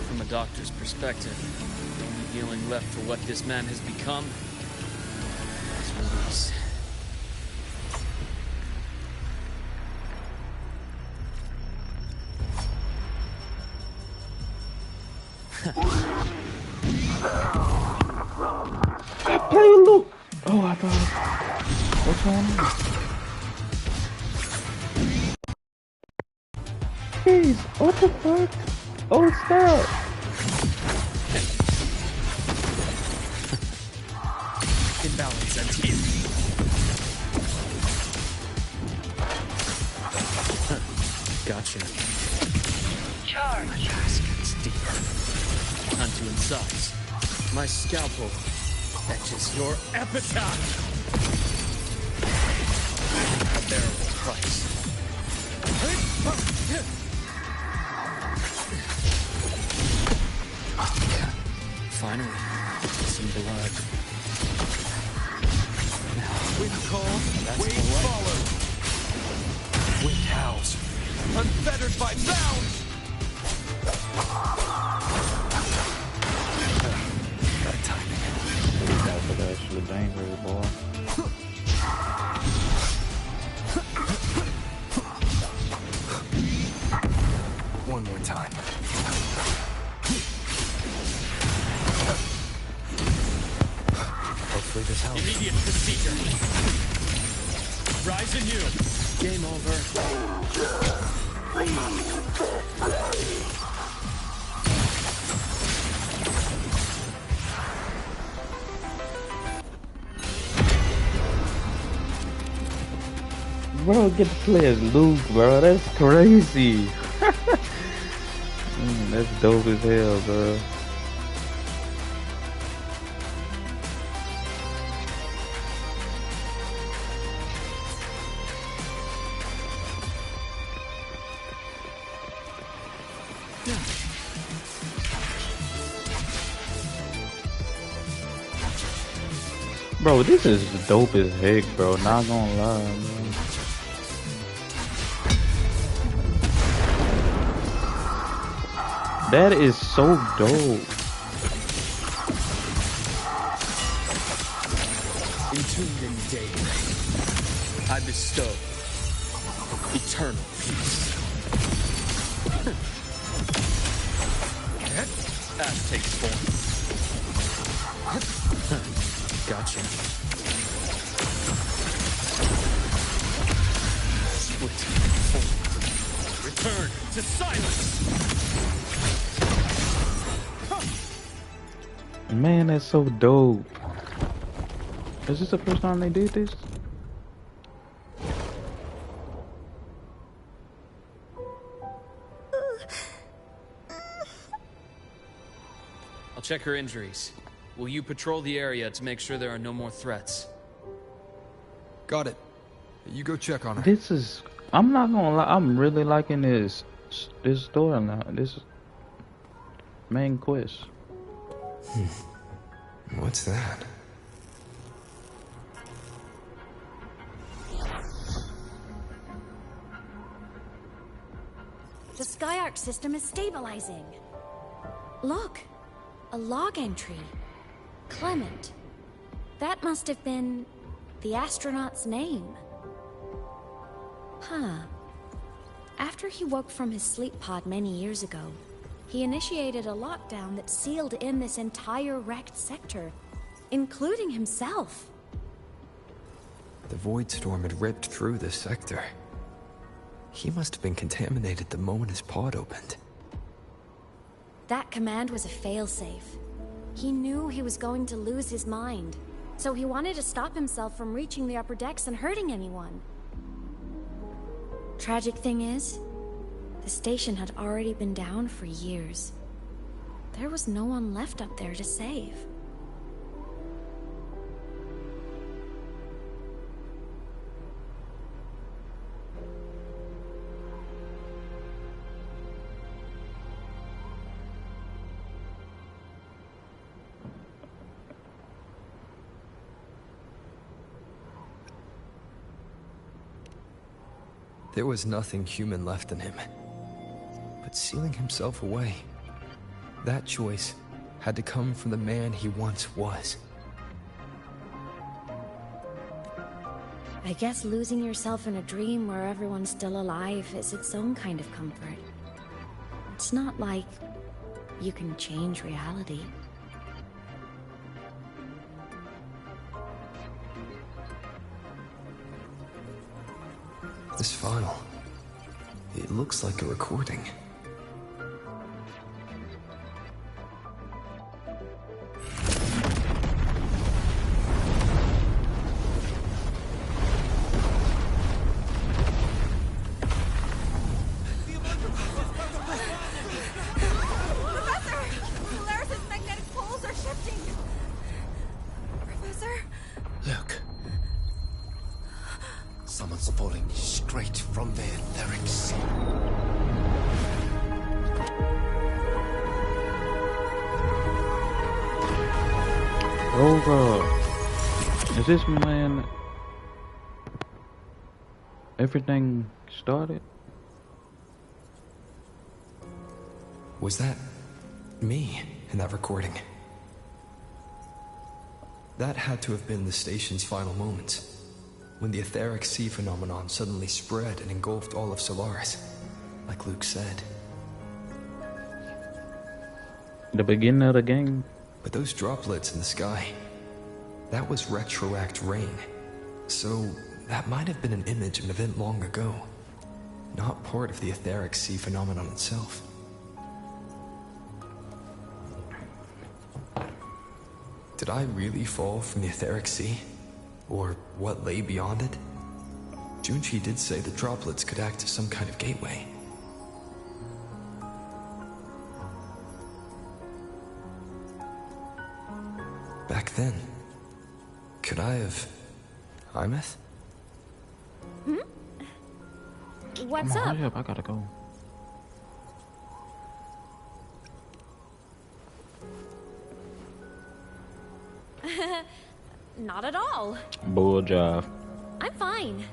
From a doctor's perspective, the only healing left for what this man has become is release. Play with Luke. Oh, I thought. What's going on? Jeez, what the fuck? Oh, stop. Imbalance and here. Gotcha. Charge. Basket's deeper. Onto insides. My scalpel etches your epitaph. A bearable price. Finally, some blood. Wind call, wave follow. Wind howls, unfettered by bounds. Bad timing. That was actually dangerous, boy. One more time. Hopefully this helps. Immediate procedure. Rise anew. Game over. Bro, get to play as Luke, bro. That's crazy. That's dope as hell, bro. Bro, this is dope as heck, bro. Not gonna lie, man. That is so dope. Entombed in daybreak, I bestow eternal peace. As takes form. Gotcha. Split form. Return to silence. Man, that's so dope. Is this the first time they did this? I'll check her injuries. Will you patrol the area to make sure there are no more threats? Got it. You go check on her. This is... I'm not gonna lie, I'm really liking this story now. This main quest. What's that? The Skyark system is stabilizing. Look, a log entry. Clement. That must have been the astronaut's name. Huh. After he woke from his sleep pod many years ago, he initiated a lockdown that sealed in this entire wrecked sector, including himself. The void storm had ripped through this sector. He must have been contaminated the moment his pod opened. That command was a failsafe. He knew he was going to lose his mind, so he wanted to stop himself from reaching the upper decks and hurting anyone. Tragic thing is, the station had already been down for years. There was no one left up there to save. There was nothing human left in him. But sealing himself away, that choice had to come from the man he once was. I guess losing yourself in a dream where everyone's still alive is its own kind of comfort. It's not like you can change reality. This file, it looks like a recording. Someone's falling straight from the etheric sea. Over. Is this man? Everything started? Was that me in that recording? That had to have been the station's final moments, when the etheric sea phenomenon suddenly spread and engulfed all of Solaris, like Luke said. The beginning of the game? But those droplets in the sky, that was retroact rain. So that might have been an image of an event long ago, not part of the etheric sea phenomenon itself. Did I really fall from the etheric sea? Or what lay beyond it? Junchi did say the droplets could act as some kind of gateway. Back then, could I have... Imeth? Hmm? What's Come on, up? hurry up, I gotta go. Not at all. Bull job. I'm fine.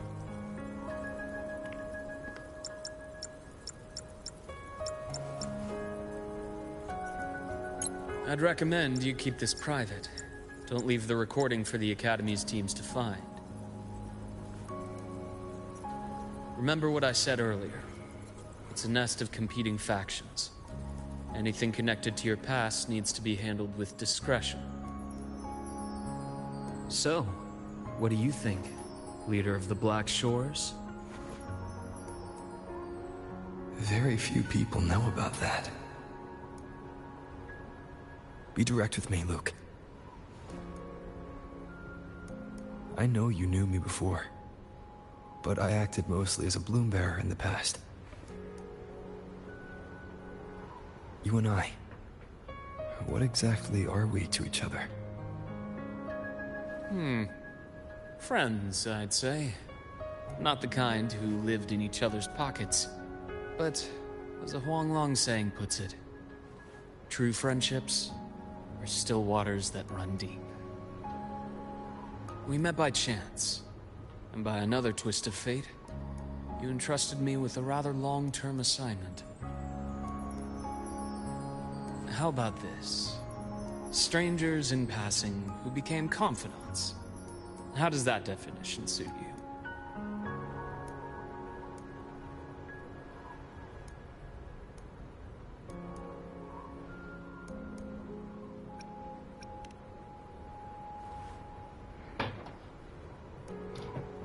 I'd recommend you keep this private. Don't leave the recording for the Academy's teams to find. Remember what I said earlier. It's a nest of competing factions. Anything connected to your past needs to be handled with discretion. So, what do you think, leader of the Black Shores? Very few people know about that. Be direct with me, Luke. I know you knew me before, but I acted mostly as a bloom bearer in the past. You and I, what exactly are we to each other? Friends, I'd say. Not the kind who lived in each other's pockets. But, as a Huanglong saying puts it, true friendships are still waters that run deep. We met by chance, and by another twist of fate, you entrusted me with a rather long-term assignment. How about this? Strangers in passing who became confidants. How does that definition suit you?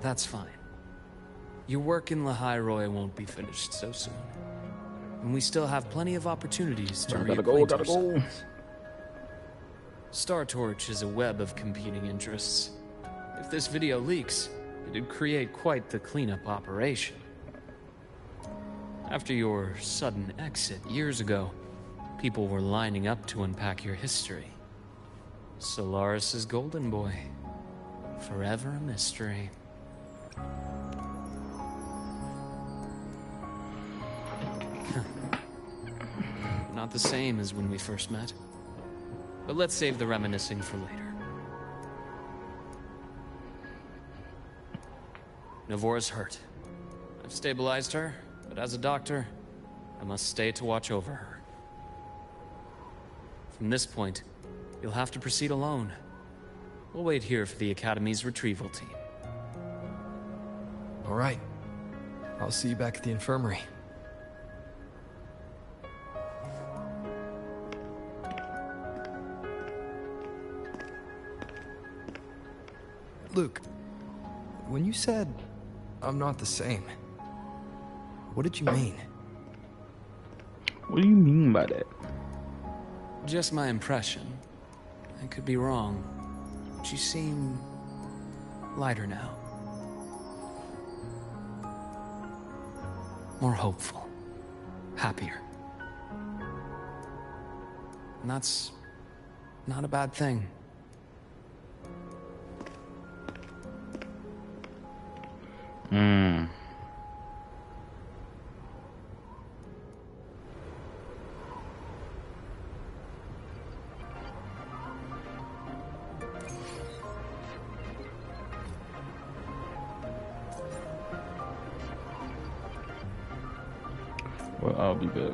That's fine. Your work in Lahairoi won't be finished so soon. And we still have plenty of opportunities to Gotta go. ourselves. Star Torch is a web of competing interests. If this video leaks, it'd create quite the cleanup operation. After your sudden exit years ago, people were lining up to unpack your history. Solaris's golden boy. Forever a mystery. Not the same as when we first met. But let's save the reminiscing for later. Navora's hurt. I've stabilized her, but as a doctor, I must stay to watch over her. From this point, you'll have to proceed alone. We'll wait here for the Academy's retrieval team. All right. I'll see you back at the infirmary. Luke, when you said, I'm not the same, what did you mean? What do you mean by that? Just my impression. I could be wrong. But you seem lighter now. More hopeful. Happier. And that's not a bad thing. Well, I'll be back.